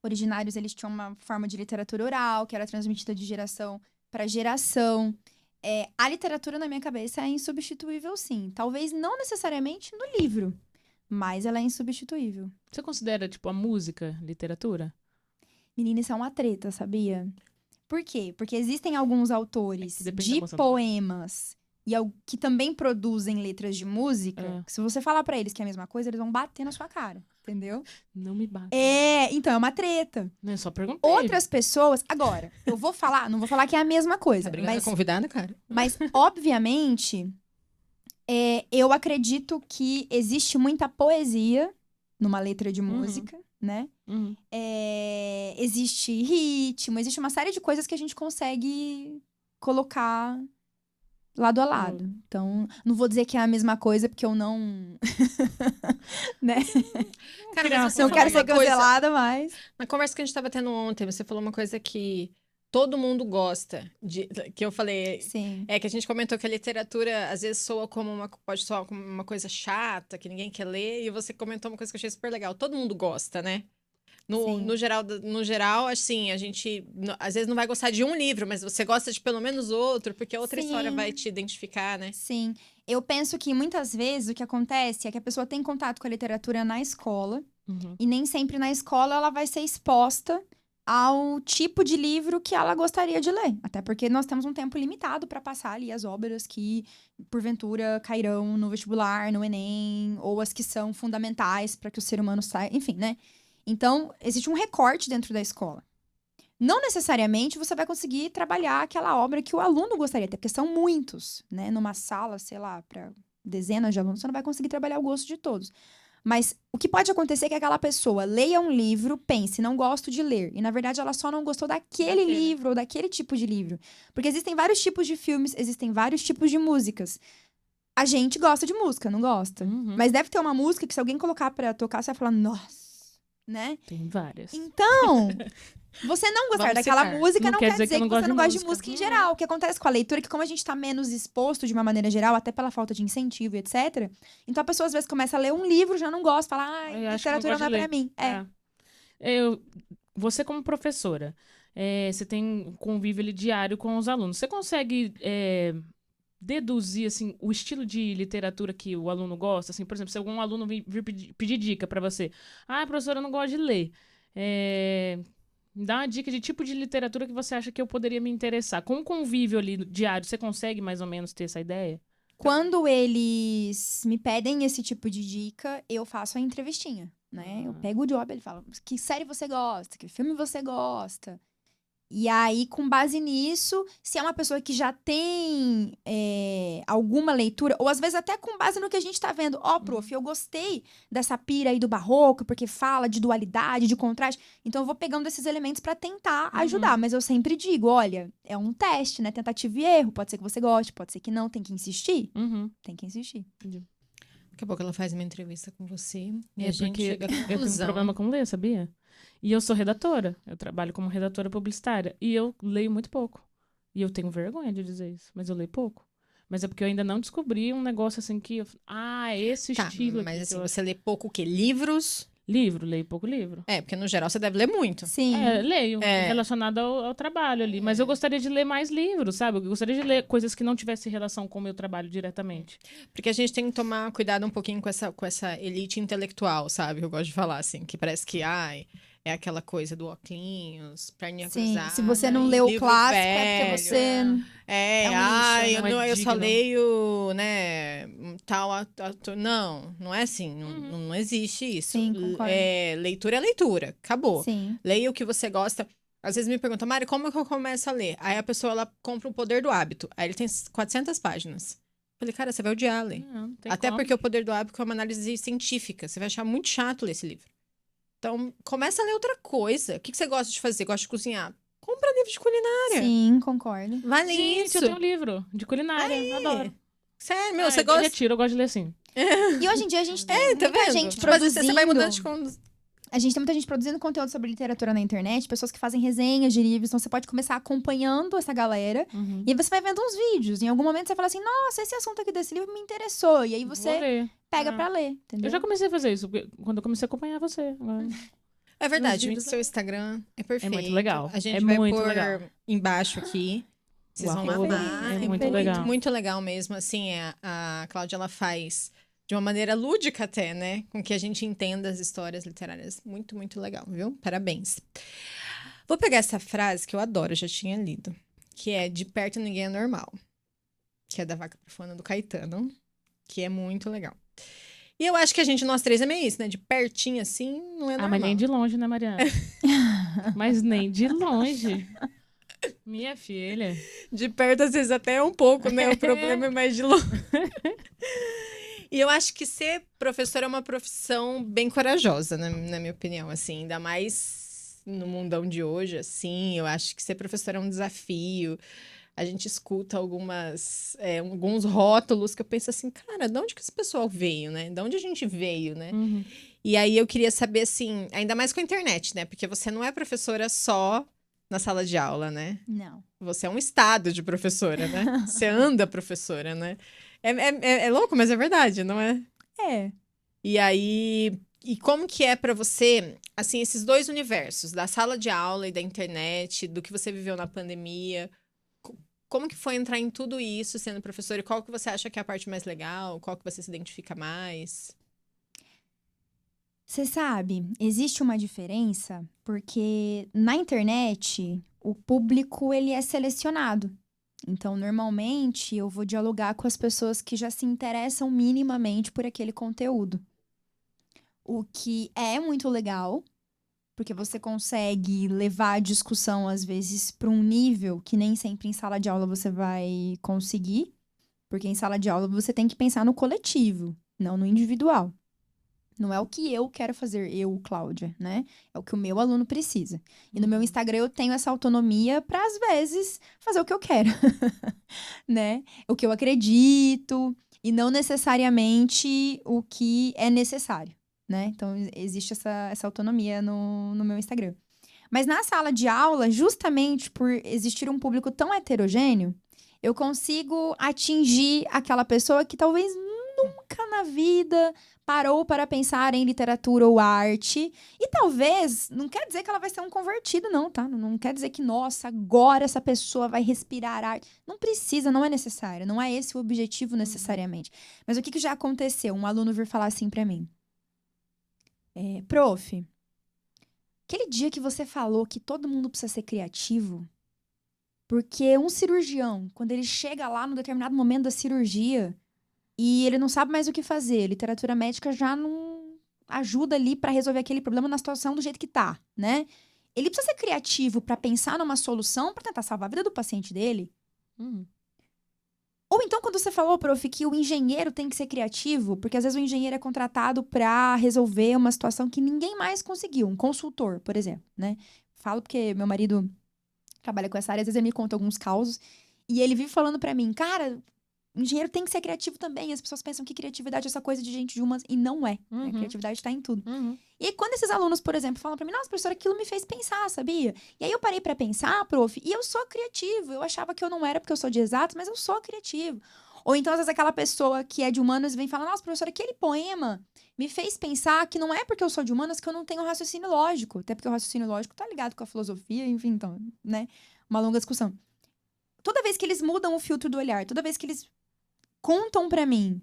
C: originários, eles tinham uma forma de literatura oral, que era transmitida de geração para geração. A literatura, na minha cabeça, é insubstituível, sim. Talvez não necessariamente no livro, mas ela é insubstituível.
B: Você considera, tipo, a música literatura?
C: Menina, isso é uma treta, sabia? Por quê? Porque existem alguns autores
B: que depende da
C: de
B: emoção.
C: poemas que também produzem letras de música, que se você falar pra eles que é a mesma coisa, eles vão bater na sua cara, entendeu?
B: Não me bate.
C: Então é uma treta.
B: Não, eu só perguntei.
C: Outras pessoas, agora, eu vou falar, não vou falar que é a mesma coisa,
A: Obrigada,
C: mas,
A: convidada, cara.
C: mas obviamente, eu acredito que existe muita poesia numa letra de música, né?
B: Uhum.
C: Existe ritmo, existe uma série de coisas que a gente consegue colocar lado a lado. Então, não vou dizer que é a mesma coisa, porque eu não... né?
A: Cara,
B: Criar
A: mas você
C: Não
A: falou
C: quero ser
A: uma coisa-
C: cancelada, mas...
A: Na conversa que a gente tava tendo ontem, você falou uma coisa que todo mundo gosta, que eu falei,
C: Sim.
A: que a gente comentou que a literatura às vezes pode soar como uma coisa chata, que ninguém quer ler, e você comentou uma coisa que eu achei super legal. Todo mundo gosta, né?
C: Sim.
A: No geral, assim, a gente às vezes não vai gostar de um livro, mas você gosta de pelo menos outro, porque outra
C: Sim.
A: história vai te identificar, né?
C: Sim. Eu penso que muitas vezes o que acontece é que a pessoa tem contato com a literatura na escola,
B: Uhum.
C: e nem sempre na escola ela vai ser exposta ao tipo de livro que ela gostaria de ler. Até porque nós temos um tempo limitado para passar ali as obras que, porventura, cairão no vestibular, no Enem, ou as que são fundamentais para que o ser humano saia, enfim, né? Então, existe um recorte dentro da escola. Não necessariamente você vai conseguir trabalhar aquela obra que o aluno gostaria, até porque são muitos, né? Numa sala, sei lá, para dezenas de alunos, você não vai conseguir trabalhar o gosto de todos. Mas o que pode acontecer é que aquela pessoa leia um livro, pense, não gosto de ler. E, na verdade, ela só não gostou daquele livro ou daquele tipo de livro. Porque existem vários tipos de filmes, existem vários tipos de músicas. A gente gosta de música, não gosta?
B: Uhum.
C: Mas deve ter uma música que se alguém colocar pra tocar, você vai falar, nossa, né?
B: Tem várias.
C: Então, você não gostar
A: Vamos
C: daquela
A: citar.
C: música
B: Não
C: não quer dizer que você não gosta de música em
B: Uhum.
C: geral. O que acontece com a leitura é que como a gente tá menos exposto de uma maneira geral, até pela falta de incentivo e etc. Então a pessoa às vezes começa a ler um livro, já não gosta, fala, ai,
B: Eu acho que não
C: literatura
B: gosto
C: não é
B: de
C: pra mim.
B: Você como professora, você tem um convívio ali diário com os alunos. Você consegue deduzir assim, o estilo de literatura que o aluno gosta? Assim, por exemplo, se algum aluno vir pedir dica pra você. Ah, professora, eu não gosto de ler. Me dá uma dica de tipo de literatura que você acha que eu poderia me interessar. Com o convívio ali diário, você consegue mais ou menos ter essa ideia?
C: Quando eles me pedem esse tipo de dica, eu faço a entrevistinha, né? Eu pego o job, ele fala, que série você gosta? Que filme você gosta? E aí, com base nisso, se é uma pessoa que já tem alguma leitura, ou às vezes até com base no que a gente tá vendo. Ó, prof, eu gostei dessa pira aí do barroco, porque fala de dualidade, de contraste. Então, eu vou pegando esses elementos pra tentar ajudar. Mas eu sempre digo, olha, é um teste, né? Tentativa e erro. Pode ser que você goste, pode ser que não. Tem que insistir?
B: Uhum.
C: Tem que insistir.
A: Daqui a pouco ela faz uma entrevista com você e
B: É
A: a gente
B: porque
A: chega à
B: eu tenho um
A: conclusão.
B: problema com ler, sabia? E eu sou redatora. Eu trabalho como redatora publicitária. E eu leio muito pouco. E eu tenho vergonha de dizer isso. Mas eu leio pouco. Mas é porque eu ainda não descobri um negócio assim que... esse
A: Tá,
B: estilo
A: mas
B: aqui
A: assim,
B: que eu...
A: você lê pouco o quê? Livros?
B: Leio pouco livro.
A: Porque no geral você deve ler muito.
C: Sim.
B: Leio, relacionado ao trabalho ali. Mas eu gostaria de ler mais livros, sabe? Eu gostaria de ler coisas que não tivessem relação com o meu trabalho diretamente.
A: Porque a gente tem que tomar cuidado um pouquinho com essa elite intelectual, sabe? Eu gosto de falar assim, que parece que, é aquela coisa do óculos, perninha
C: Sim,
A: cruzada.
C: se você não leu o
A: livro
C: clássico,
A: velho.
C: é porque você...
A: É,
C: um lixo,
B: né?
A: eu só
B: Digno.
A: leio, né, tal ator. Não é assim, não existe isso.
C: Sim, concordo.
A: Leitura é leitura, acabou.
C: Sim.
A: Leia o que você gosta. Às vezes me perguntam, Mari, como é que eu começo a ler? Aí a pessoa, ela compra O Poder do Hábito. Aí ele tem 400 páginas. Eu falei, cara, você vai odiar ler.
B: Não tem
A: Até
B: como.
A: porque O Poder do Hábito é uma análise científica. Você vai achar muito chato ler esse livro. Então, começa a ler outra coisa. O que você gosta de fazer? Gosta de cozinhar? Compra livro de culinária.
C: Sim, concordo.
A: Vai ler
B: Gente,
A: isso.
B: eu tenho um livro de culinária. Adoro.
A: Sério, meu, você
B: Eu
A: gosta...
B: retiro, eu gosto de ler assim.
C: E hoje em dia a gente tem
A: Tá
C: muita
A: vendo?
C: gente
A: Tipo, às vezes
C: produzindo...
A: você vai mudando de...
C: A gente tem muita gente produzindo conteúdo sobre literatura na internet, pessoas que fazem resenhas de livros, então você pode começar acompanhando essa galera,
B: Uhum.
C: e aí você vai vendo uns vídeos. Em algum momento você fala assim, nossa, esse assunto aqui desse livro me interessou. E aí
B: Vou
C: você
B: ler.
C: pega
B: Ah.
C: pra ler, entendeu?
B: Eu já comecei a fazer isso, quando eu comecei a acompanhar você.
A: É verdade,
B: Nos
A: o
B: vídeos
A: seu Instagram é perfeito.
B: muito legal.
A: A gente
B: É
A: vai
B: muito
A: pôr
B: legal.
A: embaixo aqui. Vocês
B: O
A: vão
B: arroba
A: amar.
B: é muito legal.
A: Muito legal mesmo. Assim, a Cláudia, ela faz de uma maneira lúdica até, né? Com que a gente entenda as histórias literárias. Muito, muito legal, viu? Parabéns. Vou pegar essa frase que eu adoro, eu já tinha lido. Que é de perto ninguém é normal. Que é da Vaca Profana do Caetano. Que é muito legal. E eu acho que nós três é meio isso, né? De pertinho assim, não é normal.
B: Mas nem de longe, né, Mariana? Mas nem de longe. Minha filha.
A: De perto, às vezes, até é um pouco, né? O problema é mais de longe. E eu acho que ser professor é uma profissão bem corajosa, né? Na minha opinião, assim. Ainda mais no mundão de hoje, assim. Eu acho que ser professor é um desafio. A gente escuta alguns rótulos que eu penso assim, cara, de onde que esse pessoal veio, né? De onde a gente veio, né?
B: Uhum.
A: E aí eu queria saber, assim, ainda mais com a internet, né? Porque você não é professora só na sala de aula, né?
C: Não.
A: Você é um estado de professora, né? Você anda professora, né? É louco, mas é verdade, não é?
C: É.
A: E aí, e como que é pra você, assim, esses dois universos, da sala de aula e da internet, do que você viveu na pandemia? Como que foi entrar em tudo isso sendo professora? E qual que você acha que é a parte mais legal? Qual que você se identifica mais?
C: Você sabe, existe uma diferença porque na internet o público ele é selecionado. Então, normalmente eu vou dialogar com as pessoas que já se interessam minimamente por aquele conteúdo. O que é muito legal, porque você consegue levar a discussão às vezes para um nível que nem sempre em sala de aula você vai conseguir, porque em sala de aula você tem que pensar no coletivo, não no individual. Não é o que eu quero fazer, eu, Cláudia, né? É o que o meu aluno precisa. E no meu Instagram eu tenho essa autonomia para, às vezes, fazer o que eu quero, né? O que eu acredito e não necessariamente o que é necessário, né? Então, existe essa autonomia no meu Instagram. Mas na sala de aula, justamente por existir um público tão heterogêneo, eu consigo atingir aquela pessoa que talvez nunca na vida parou para pensar em literatura ou arte. E talvez, não quer dizer que ela vai ser um convertido, não, tá? Não quer dizer que, nossa, agora essa pessoa vai respirar arte. Não precisa, não é necessário. Não é esse o objetivo necessariamente. Mas o que já aconteceu? Um aluno vir falar assim pra mim. Prof, aquele dia que você falou que todo mundo precisa ser criativo, porque um cirurgião, quando ele chega lá num determinado momento da cirurgia e ele não sabe mais o que fazer, literatura médica já não ajuda ali pra resolver aquele problema na situação do jeito que tá, né? Ele precisa ser criativo pra pensar numa solução pra tentar salvar a vida do paciente dele. Ou então, quando você falou, prof, que o engenheiro tem que ser criativo, porque às vezes o engenheiro é contratado pra resolver uma situação que ninguém mais conseguiu, um consultor, por exemplo, né? Falo porque meu marido trabalha com essa área, às vezes ele me conta alguns causos, e ele vive falando pra mim, cara, o engenheiro tem que ser criativo também. As pessoas pensam que criatividade é essa coisa de gente de humanas, e não é. Né? A criatividade tá em tudo. E aí, quando esses alunos, por exemplo, falam pra mim, nossa, professora, aquilo me fez pensar, sabia? E aí eu parei pra pensar, prof, e eu sou criativo. Eu achava que eu não era porque eu sou de exatos, mas eu sou criativo. Ou então, às vezes, aquela pessoa que é de humanas vem falar, nossa, professora, aquele poema me fez pensar que não é porque eu sou de humanas que eu não tenho raciocínio lógico. Até porque o raciocínio lógico tá ligado com a filosofia, enfim, então, né? Uma longa discussão. Toda vez que eles mudam o filtro do olhar, toda vez que eles contam pra mim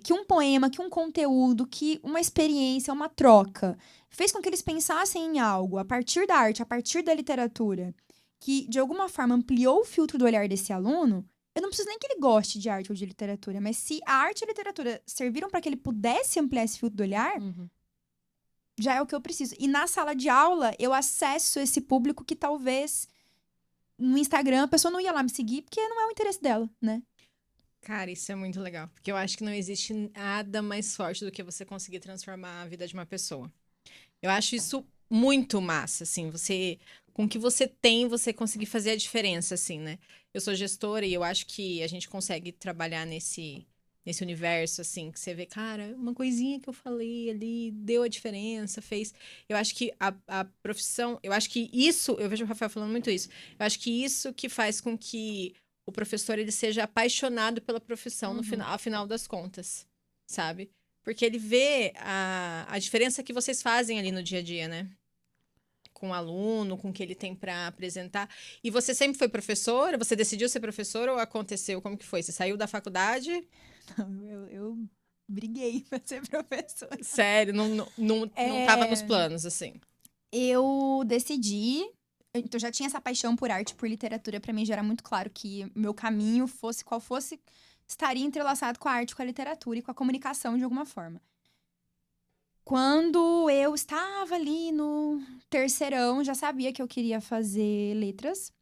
C: que um poema, que um conteúdo, que uma experiência, uma troca, fez com que eles pensassem em algo a partir da arte, a partir da literatura, que de alguma forma ampliou o filtro do olhar desse aluno, eu não preciso nem que ele goste de arte ou de literatura, mas se a arte e a literatura serviram para que ele pudesse ampliar esse filtro do olhar, já é o que eu preciso. E na sala de aula, eu acesso esse público que talvez no Instagram a pessoa não ia lá me seguir porque não é o interesse dela, né?
A: Cara, isso é muito legal. Porque eu acho que não existe nada mais forte do que você conseguir transformar a vida de uma pessoa. Eu acho isso muito massa, assim, você, com o que você tem, você conseguir fazer a diferença, assim, né? Eu sou gestora e eu acho que a gente consegue trabalhar nesse universo, assim, que você vê, cara, uma coisinha que eu falei ali deu a diferença, fez. Eu acho que a profissão, eu acho que isso, eu vejo o Rafael falando muito isso, eu acho que isso que faz com que o professor, ele seja apaixonado pela profissão no final, ao final das contas, sabe? Porque ele vê a diferença que vocês fazem ali no dia a dia, né? Com o aluno, com o que ele tem para apresentar. E você sempre foi professora? Você decidiu ser professora ou aconteceu? Como que foi? Você saiu da faculdade?
C: Eu briguei pra ser professora.
A: Sério, não tava nos planos, assim.
C: Eu decidi. Então, já tinha essa paixão por arte, por literatura. Pra mim, já era muito claro que meu caminho, fosse qual fosse, estaria entrelaçado com a arte, com a literatura e com a comunicação de alguma forma. Quando eu estava ali no terceirão, já sabia que eu queria fazer letras.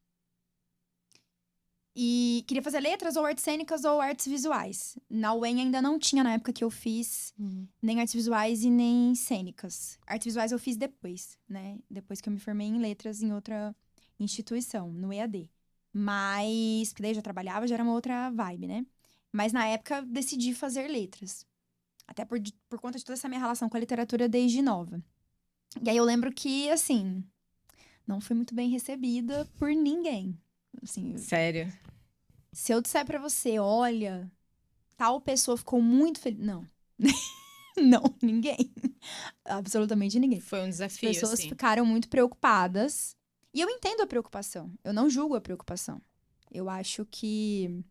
C: E queria fazer letras ou artes cênicas ou artes visuais. Na UEM ainda não tinha na época que eu fiz nem artes visuais e nem cênicas. Artes visuais eu fiz depois, né? Depois que eu me formei em letras em outra instituição, no EAD. Mas, porque daí eu já trabalhava, já era uma outra vibe, né? Mas na época decidi fazer letras. Até por conta de toda essa minha relação com a literatura desde nova. E aí eu lembro que, assim, não fui muito bem recebida por ninguém. Assim,
A: Sério?
C: se eu disser pra você, olha, tal pessoa ficou muito feliz. Não. Não, ninguém. Absolutamente ninguém.
A: Foi um
C: As
A: desafio,
C: pessoas
A: assim.
C: ficaram muito preocupadas. E eu entendo a preocupação. Eu não julgo a preocupação. Eu acho que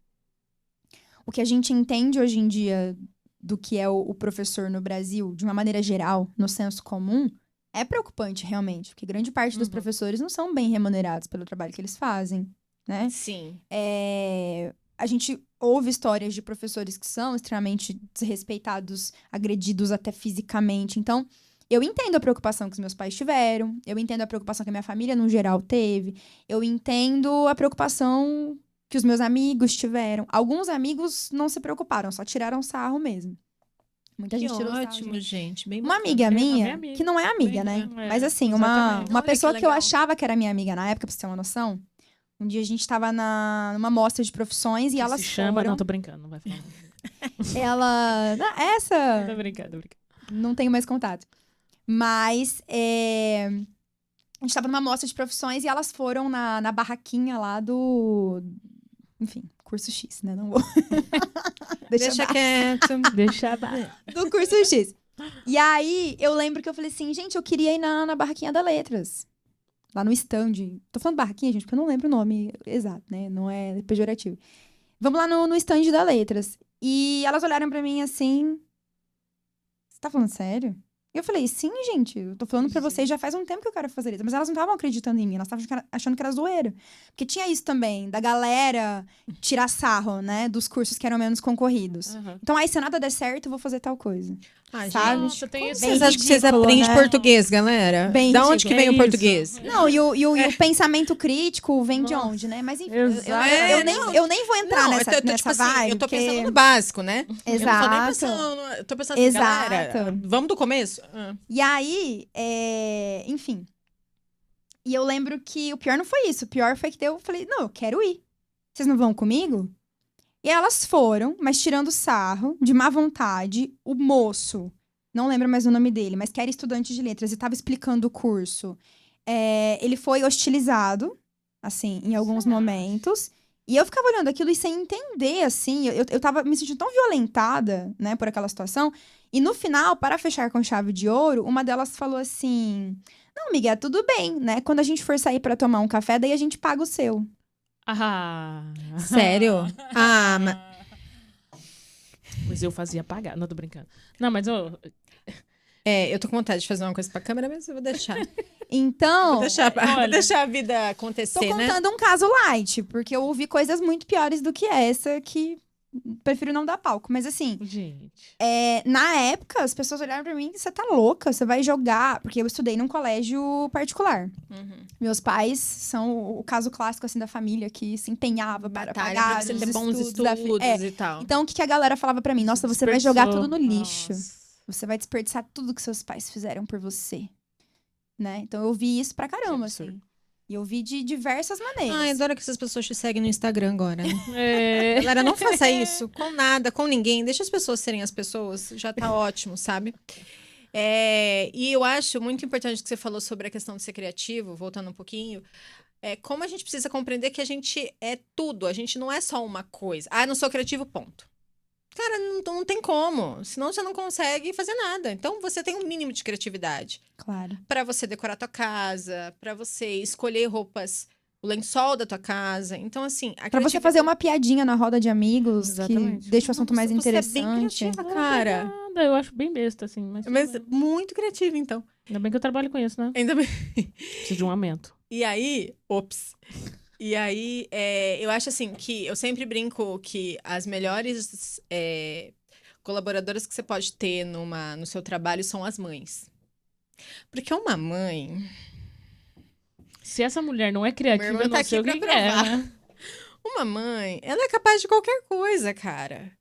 C: o que a gente entende hoje em dia do que é o professor no Brasil, de uma maneira geral, no senso comum, é preocupante, realmente. Porque grande parte dos professores não são bem remunerados pelo trabalho que eles fazem, né?
A: Sim.
C: A gente ouve histórias de professores que são extremamente desrespeitados, agredidos até fisicamente. Então, eu entendo a preocupação que os meus pais tiveram, eu entendo a preocupação que a minha família, no geral, teve, eu entendo a preocupação que os meus amigos tiveram. Alguns amigos não se preocuparam, só tiraram sarro mesmo. Muita gente tirou sarro.
A: Ótimo, gente. Bem
C: Uma
A: bacana.
C: amiga minha,
B: amiga.
C: que não é amiga,
B: Bem,
C: né? Mas assim,
B: exatamente.
C: uma
A: Olha que
C: pessoa que eu
A: legal.
C: achava que era minha amiga na época, pra você ter uma noção. Um dia a gente tava numa mostra de profissões e
B: Que
C: elas
B: se chama...
C: foram...
B: Não, tô brincando, não vai falar.
C: Ela... Não, essa...
B: Tô brincando.
C: Não tenho mais contato. Mas, a gente tava numa mostra de profissões e elas foram na barraquinha lá do... Enfim, curso X, né? Não vou...
A: Deixa quieto.
B: Deixa abaixo.
C: Do curso X. E aí, eu lembro que eu falei assim, gente, eu queria ir na barraquinha da Letras. Lá no stand. Tô falando barraquinha, gente, porque eu não lembro o nome exato, né? Não é pejorativo. Vamos lá no stand da Letras. E elas olharam pra mim assim... Você tá falando sério? E eu falei, sim, gente, eu tô falando pra vocês já faz um tempo que eu quero fazer isso. Mas elas não estavam acreditando em mim, elas estavam achando que era zoeira. Porque tinha isso também, da galera tirar sarro, né? Dos cursos que eram menos concorridos. Então, aí, se nada der certo, eu vou fazer tal coisa.
A: Ah,
C: Sabe?
B: Nossa, tem
A: Como
B: esse...
A: vocês acham que vocês
C: ridículo,
A: aprendem
C: né?
A: português, galera?
C: Bem
A: Da onde que
C: ridículo.
A: vem o
B: É
A: português?
C: Não, e o pensamento crítico vem de onde, né? Mas enfim, eu nem vou entrar nessa
A: tipo assim,
C: vibe.
A: eu tô pensando
C: porque-
A: no básico, né?
C: Exato.
A: Eu não tô nem pensando, eu tô pensando assim, galera,
C: Exato.
A: vamos do começo?
C: E aí, enfim. E eu lembro que o pior não foi isso. O pior foi que eu falei, não, eu quero ir. Vocês não vão comigo? E elas foram, mas tirando sarro, de má vontade, o moço, não lembro mais o nome dele, mas que era estudante de letras e tava explicando o curso. Ele foi hostilizado, assim, em alguns momentos. E eu ficava olhando aquilo e sem entender, assim, eu tava me sentindo tão violentada, né, por aquela situação. E no final, para fechar com chave de ouro, uma delas falou assim: não, Miguel, tudo bem, né? Quando a gente for sair pra tomar um café, daí a gente paga o seu.
B: Ah.
A: Sério? Ah, mas...
B: Mas eu fazia pagar, não tô brincando. Não, mas eu...
A: eu tô com vontade de fazer uma coisa pra câmera, mas eu vou deixar.
C: Então,
A: Vou
B: olha,
A: deixar a vida
C: tô
A: acontecer, né?
C: contando um caso light, porque eu ouvi coisas muito piores do que essa, que prefiro não dar palco. Mas assim,
B: Gente.
C: na época, as pessoas olharam pra mim, você tá louca, você vai jogar... Porque eu estudei num colégio particular. Meus pais são o caso clássico, assim, da família que se empenhava para
A: Batalha
C: pagar
A: pra você
C: os
A: ter bons
C: estudos da
A: estudos e tal.
C: Então, o que a galera falava pra mim? Nossa, você vai jogar tudo no
B: Desperdiçou.
C: lixo.
B: Nossa.
C: Você vai desperdiçar tudo que seus pais fizeram por você. né? Então eu vi isso pra caramba,
B: absurdo.
C: assim. E eu vi de diversas maneiras.
A: Ai, adoro que essas pessoas te seguem no Instagram agora, né?
B: É.
A: Galera, não faça isso com nada, com ninguém. Deixa as pessoas serem as pessoas. Já tá ótimo, sabe? E eu acho muito importante que você falou sobre a questão de ser criativo, voltando um pouquinho. Como a gente precisa compreender que a gente é tudo. A gente não é só uma coisa. Ah, não sou criativo, ponto. Cara, não tem como. Senão você não consegue fazer nada. Então, você tem um mínimo de criatividade.
C: Claro.
A: Pra você decorar tua casa, pra você escolher roupas, o lençol da tua casa. Então, assim, a
C: Pra você fazer uma piadinha na roda de amigos
B: Exatamente.
C: que deixa o assunto mais
A: Você é bem
C: interessante.
A: criativa, cara.
B: Nada, eu acho bem besta, assim. Mas
A: Muito criativa, então.
B: ainda bem que eu trabalho com isso, né?
A: Ainda bem.
B: Preciso de um aumento.
A: E aí, eu acho assim que eu sempre brinco que as melhores colaboradoras que você pode ter no seu trabalho são as mães. Porque uma mãe.
B: Se essa mulher não é
A: Minha
B: criativa,
A: irmã
B: eu não
A: tá
B: sei
A: aqui
B: o que
A: pra
B: que é,
A: provar.
B: né?
A: Uma mãe, ela é capaz de qualquer coisa, cara.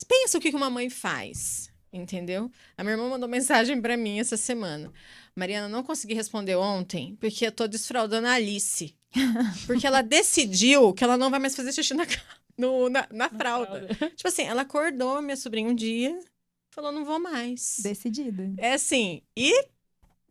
A: Pensa o que uma mãe faz, entendeu? A minha irmã mandou mensagem pra mim essa semana. Mariana, não consegui responder ontem porque eu tô desfraldando a Alice. Porque ela decidiu que ela não vai mais fazer xixi na fralda. Tipo assim, ela acordou minha sobrinha um dia, falou, não vou mais.
C: Decidida.
A: É assim,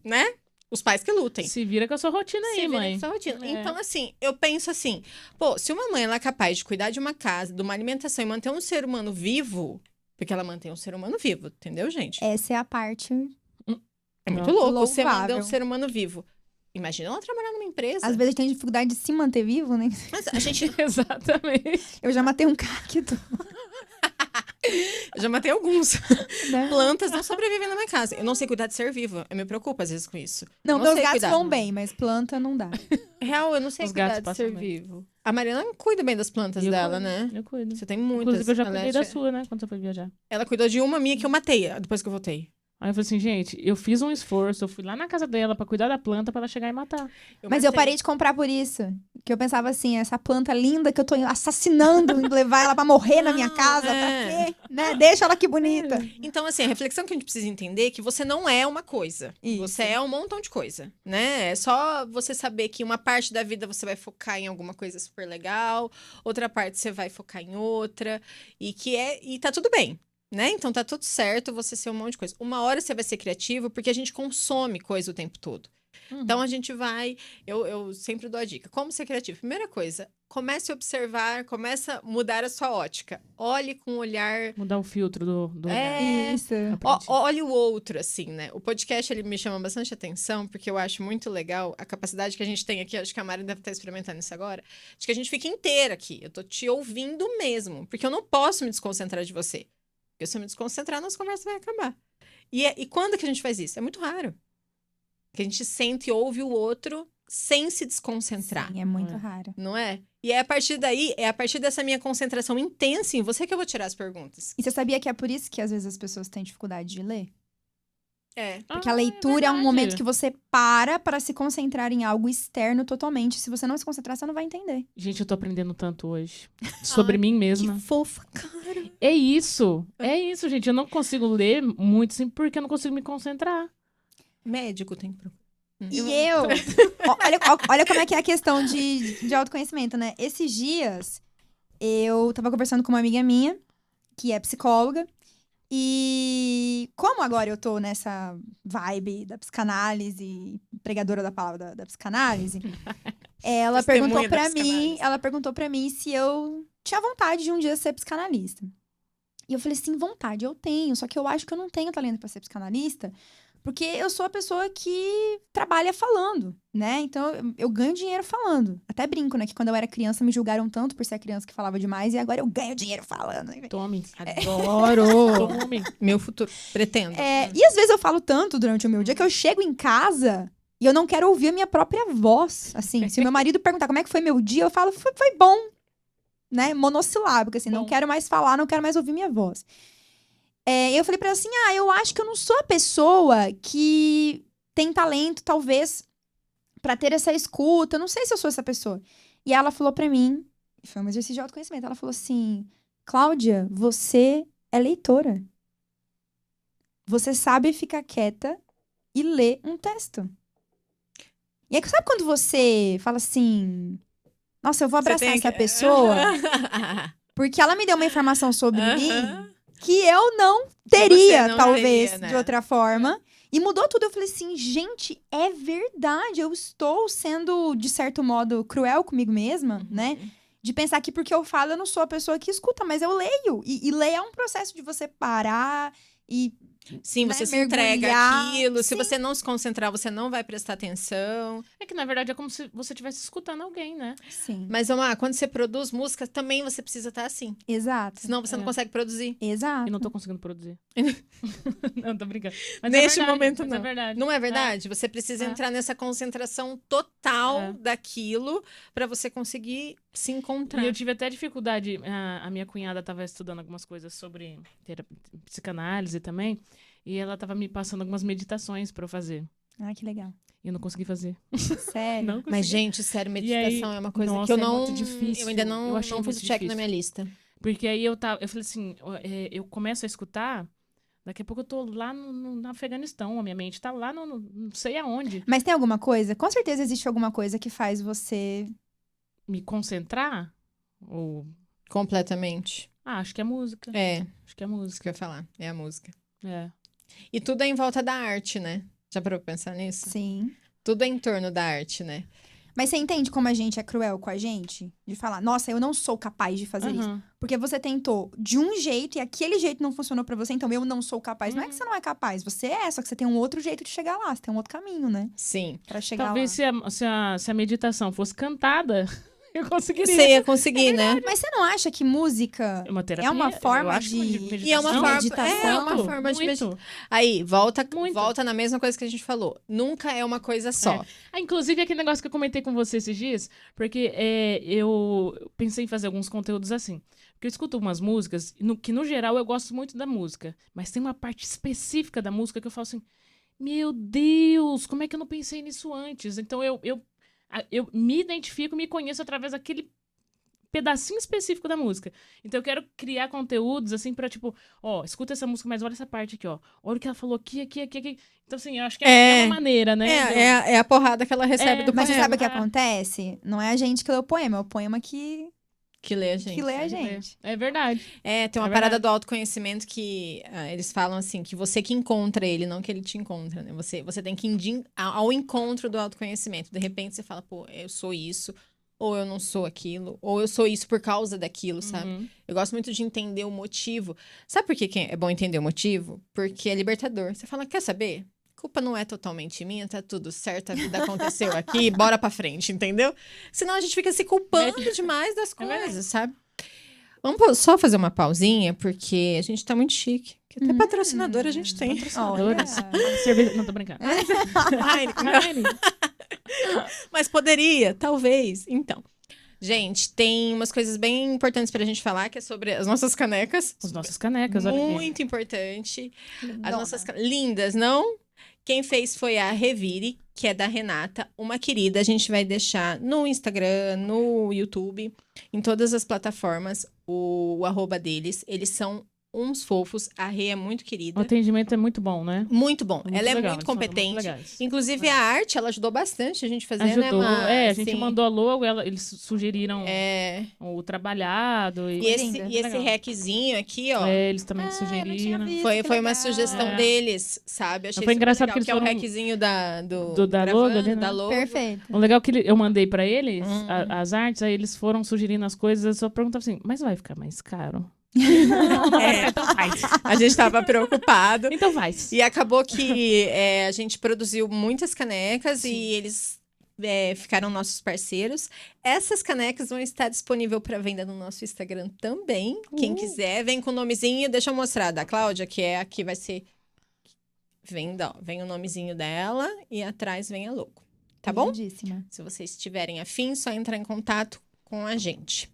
A: né? Os pais que lutem.
B: Se vira com a sua rotina aí,
A: Se vira
B: mãe.
A: com essa rotina.
B: É.
A: Então, assim, eu penso assim, pô, se uma mãe ela é capaz de cuidar de uma casa, de uma alimentação e manter um ser humano vivo, porque ela mantém um ser humano vivo, entendeu, gente?
C: Essa é a parte.
A: É muito
B: Não.
A: louco você manter
C: Louvável.
A: um ser humano vivo. Imagina ela trabalhar numa empresa.
C: Às vezes tem dificuldade de se manter vivo, né?
A: Mas a gente.
B: Exatamente.
C: Eu já matei um cacto,
A: Eu já matei alguns.
C: né?
A: Plantas não sobrevivem na minha casa. Eu não sei cuidar de ser vivo. Eu me preocupo às vezes com isso.
C: Não,
A: Não
C: meus
A: sei
C: gatos
A: cuidar.
C: vão bem, mas planta não dá.
A: Real, eu não sei
B: Os
A: cuidar
B: gatos
A: de ser
B: passam bem.
A: vivo. A Mariana cuida bem das plantas
B: E eu
A: dela,
B: cuido,
A: né?
B: Eu cuido.
A: Você tem muitas.
B: Inclusive, eu já
A: Ela
B: cuidei
A: é-
B: da sua, né? Quando você foi viajar.
A: Ela cuidou de uma minha que eu matei depois que eu voltei.
B: Aí eu falei assim, gente, eu fiz um esforço, eu fui lá na casa dela pra cuidar da planta pra ela chegar e matar.
C: Mas eu parei de comprar por isso. Que eu pensava assim, essa planta linda que eu tô assassinando em levar ela pra morrer na minha casa, pra quê? Né? Deixa ela que bonita.
A: Então, assim, a reflexão que a gente precisa entender é que você não é uma coisa.
C: Isso.
A: Você é um montão de coisa, né? É só você saber que uma parte da vida você vai focar em alguma coisa super legal, outra parte você vai focar em outra, e tá tudo bem. Né? Então tá tudo certo você ser um monte de coisa. Uma hora você vai ser criativo porque a gente consome coisa o tempo todo. Então a gente vai. Eu sempre dou a dica. Como ser criativo? Primeira coisa, comece a observar, começa a mudar a sua ótica. Olhe com um olhar.
B: Mudar o filtro do
C: Isso.
A: Olhe o outro, assim, né? O podcast ele me chama bastante atenção, porque eu acho muito legal a capacidade que a gente tem aqui. Acho que a Mari deve estar experimentando isso agora. De que a gente fica inteira aqui. Eu tô te ouvindo mesmo, porque eu não posso me desconcentrar de você. Porque se eu me desconcentrar, nossa conversa vai acabar. E quando que a gente faz isso? É muito raro. Que a gente sente e ouve o outro sem se desconcentrar.
C: Sim, é muito
B: É.
C: raro.
A: Não é? E é a partir daí, é a partir dessa minha concentração intensa em você que eu vou tirar as perguntas.
C: E você sabia que é por isso que às vezes as pessoas têm dificuldade de ler? Porque a
B: Ah,
C: leitura é um
B: verdade.
C: momento que você para se concentrar em algo externo totalmente. Se você não se concentrar, você não vai entender.
B: Gente, eu tô aprendendo tanto hoje. Sobre mim
A: Que
B: mesma.
A: fofa, cara.
B: É isso, gente. Eu não consigo ler muito, assim, porque eu não consigo me concentrar.
A: Médico tem problema.
C: E olha como é que é a questão de autoconhecimento, né? Esses dias, eu tava conversando com uma amiga minha, que é psicóloga, e como agora eu tô nessa vibe da psicanálise, pregadora da palavra da psicanálise, ela
A: Testemunha
C: perguntou
A: da
C: pra mim,
A: psicanálise.
C: ela perguntou para mim se eu tinha vontade de um dia ser psicanalista. E eu falei assim, vontade eu tenho, só que eu acho que eu não tenho talento pra ser psicanalista, porque eu sou a pessoa que trabalha falando, né? Então, eu ganho dinheiro falando. Até brinco, né? Que quando eu era criança, me julgaram tanto por ser a criança que falava demais. E agora eu ganho dinheiro falando.
B: Tome.
A: Adoro.
B: Tome.
A: Meu futuro. Pretendo.
C: E às vezes eu falo tanto durante o meu dia que eu chego em casa e eu não quero ouvir a minha própria voz. Assim, se o meu marido perguntar como é que foi meu dia, eu falo, foi bom. Né? Monossilábico, assim. Não
B: Bom.
C: quero mais falar, não quero mais ouvir minha voz. Eu falei pra ela assim, eu acho que eu não sou a pessoa que tem talento, talvez, pra ter essa escuta. Eu não sei se eu sou essa pessoa. E ela falou pra mim, foi um exercício de autoconhecimento, ela falou assim, Cláudia, você é leitora. Você sabe ficar quieta e ler um texto. E aí, sabe quando você fala assim... Nossa, eu vou
A: Você
C: abraçar
A: tem
C: essa
A: que-
C: pessoa porque ela me deu uma informação sobre mim
A: Aham.
C: que eu não teria,
A: não
C: talvez,
A: teria, né?
C: de outra forma. E mudou tudo. Eu falei assim, gente, é verdade. Eu estou sendo, de certo modo, cruel comigo mesma, né? De pensar que porque eu falo, eu não sou a pessoa que escuta, mas eu leio. E ler é um processo de você parar e...
A: Sim,
C: né,
A: você se entrega
C: mergulhar.
A: àquilo. Se
C: Sim.
A: você não se concentrar, você não vai prestar atenção.
B: É que, na verdade, é como se você estivesse escutando alguém, né?
C: Sim,
A: Mas, Omar, quando você produz música, também você precisa estar assim.
C: exato.
A: Senão você não consegue produzir.
C: Exato.
B: E não tô conseguindo produzir. Não, tô brincando. Mas
A: Neste
B: é verdade,
A: momento,
B: mas
A: não.
B: É verdade.
A: Não é verdade? Você precisa
B: É.
A: entrar nessa concentração total
B: É.
A: daquilo pra você conseguir se encontrar.
B: E eu tive até dificuldade. A minha cunhada estava estudando algumas coisas sobre psicanálise também. E ela estava me passando algumas meditações para eu fazer.
C: Ah, que legal.
B: E eu não consegui fazer.
C: Sério.
B: Não consegui.
A: Mas, gente, sério, meditação
B: aí,
A: é uma coisa
B: nossa,
A: que eu
B: é
A: não.
B: muito difícil.
A: Eu ainda
B: Eu
A: não,
B: achei
A: não fiz
B: muito
A: o check na
B: difícil.
A: minha lista.
B: Porque aí eu falei assim, eu começo a escutar, daqui a pouco eu tô lá no Afeganistão, a minha mente tá lá não sei aonde.
C: Mas tem alguma coisa? Com certeza existe alguma coisa que faz você...
B: Me concentrar? Ou...
A: Completamente.
B: acho que é música.
A: É,
B: Acho que é
A: isso
B: música.
A: que eu ia falar. É a música.
B: É.
A: E tudo é em volta da arte, né? Já parou pra pensar nisso?
C: Sim.
A: Tudo é em torno da arte, né?
C: Mas você entende como a gente é cruel com a gente? De falar, nossa, eu não sou capaz de fazer isso.
B: Aham.
C: Porque você tentou de um jeito e aquele jeito não funcionou pra você, então eu não sou capaz. Não é que você não é capaz, você é, só que você tem um outro jeito de chegar lá, você tem um outro caminho, né?
A: Sim.
C: Pra chegar
B: Talvez
C: lá.
B: se a meditação fosse cantada, eu conseguiria.
A: Você ia conseguir, né?
C: Mas você não acha que música
B: É uma terapia.
C: é uma
B: eu
C: forma
B: acho que uma
C: de...
B: meditação.
A: E é uma
C: de
A: forma,
C: meditação?
A: é uma forma de
B: muito.
A: Aí, volta
B: Muito.
A: na mesma coisa que a gente falou. Nunca é uma coisa só.
B: Inclusive, aquele negócio que eu comentei com você esses dias, porque eu pensei em fazer alguns conteúdos assim. Porque eu escuto umas músicas, que no geral eu gosto muito da música, mas tem uma parte específica da música que eu falo assim, meu Deus, como é que eu não pensei nisso antes? Então eu me identifico, me conheço através daquele pedacinho específico da música. Então eu quero criar conteúdos assim pra tipo, ó, escuta essa música, mas olha essa parte aqui, ó. Olha o que ela falou aqui. Então assim, eu acho que é uma maneira, né?
A: É a porrada que ela recebe do
C: Mas você
A: poema.
C: sabe o que acontece? Não é a gente que lê o poema, é o poema que
A: Que lê a gente.
C: lê a gente.
B: É verdade.
A: É, tem uma
B: É
A: parada
B: verdade.
A: do autoconhecimento que eles falam assim, que você que encontra ele, não que ele te encontra, né? Você tem que ir ao encontro do autoconhecimento. De repente você fala, pô, eu sou isso, ou eu não sou aquilo, ou eu sou isso por causa daquilo, sabe?
B: Uhum.
A: Eu gosto muito de entender o motivo. Sabe por que é bom entender o motivo? Porque é libertador. Você fala, quer saber? A culpa não é totalmente minha, tá tudo certo, a vida aconteceu aqui, bora pra frente, entendeu? Senão a gente fica se culpando demais das
B: verdade.
A: coisas, sabe? Vamos só fazer uma pausinha, porque a gente tá muito chique. Que até patrocinador a gente tem.
B: Patrocinadores.
C: Olha.
B: Cerveja. Não, tô brincando.
A: Heineken. Mas poderia, talvez. Então, gente, tem umas coisas bem importantes pra gente falar, que é sobre as nossas canecas.
B: As nossas canecas, olha aqui.
A: Muito importante. As
C: Lindona.
A: nossas lindas, não? Quem fez foi a Revire, que é da Renata, uma querida. A gente vai deixar no Instagram, no YouTube, em todas as plataformas, o arroba deles. Eles são uns fofos. A Rê é muito
B: O
A: querida.
B: atendimento é muito bom, né?
A: Muito bom. Ela é
B: legal,
A: muito
B: eles são muito
A: competente.
B: legais.
A: Inclusive, a arte, ela ajudou bastante a gente fazer,
B: Ajudou.
A: né, Má?
B: A gente
A: Assim,
B: mandou a logo, eles sugeriram
A: É...
B: o trabalhado.
A: E esse,
C: linda,
A: e esse
B: legal.
A: reczinho aqui, ó.
B: Eles também
C: Eu não
B: sugeriram.
C: tinha visto,
A: Foi
C: que
A: uma
C: legal.
A: sugestão
B: É.
A: deles, sabe? Achei
B: Foi
A: super
B: engraçado
A: legal,
B: que eles
A: que é o
B: foram-
A: hackzinho da
B: da
A: gravando,
B: logo ali, né?
A: da logo.
C: Perfeito.
B: O legal é que eu mandei pra eles
A: Hum.
B: as artes, aí eles foram sugerindo as coisas, eu só perguntava assim, mas vai ficar mais caro?
A: É,
B: Então faz.
A: a gente tava preocupado.
B: Então faz.
A: E acabou que a gente produziu muitas canecas e eles ficaram nossos parceiros. Essas canecas vão estar disponíveis para venda no nosso Instagram também. Quem quiser, vem com o nomezinho. Deixa eu mostrar da Cláudia, que é aqui, vai ser... Vem o nomezinho dela e atrás vem a logo. Tá bom?
C: Lindíssima.
A: Se vocês tiverem afim, só entrar em contato com a gente.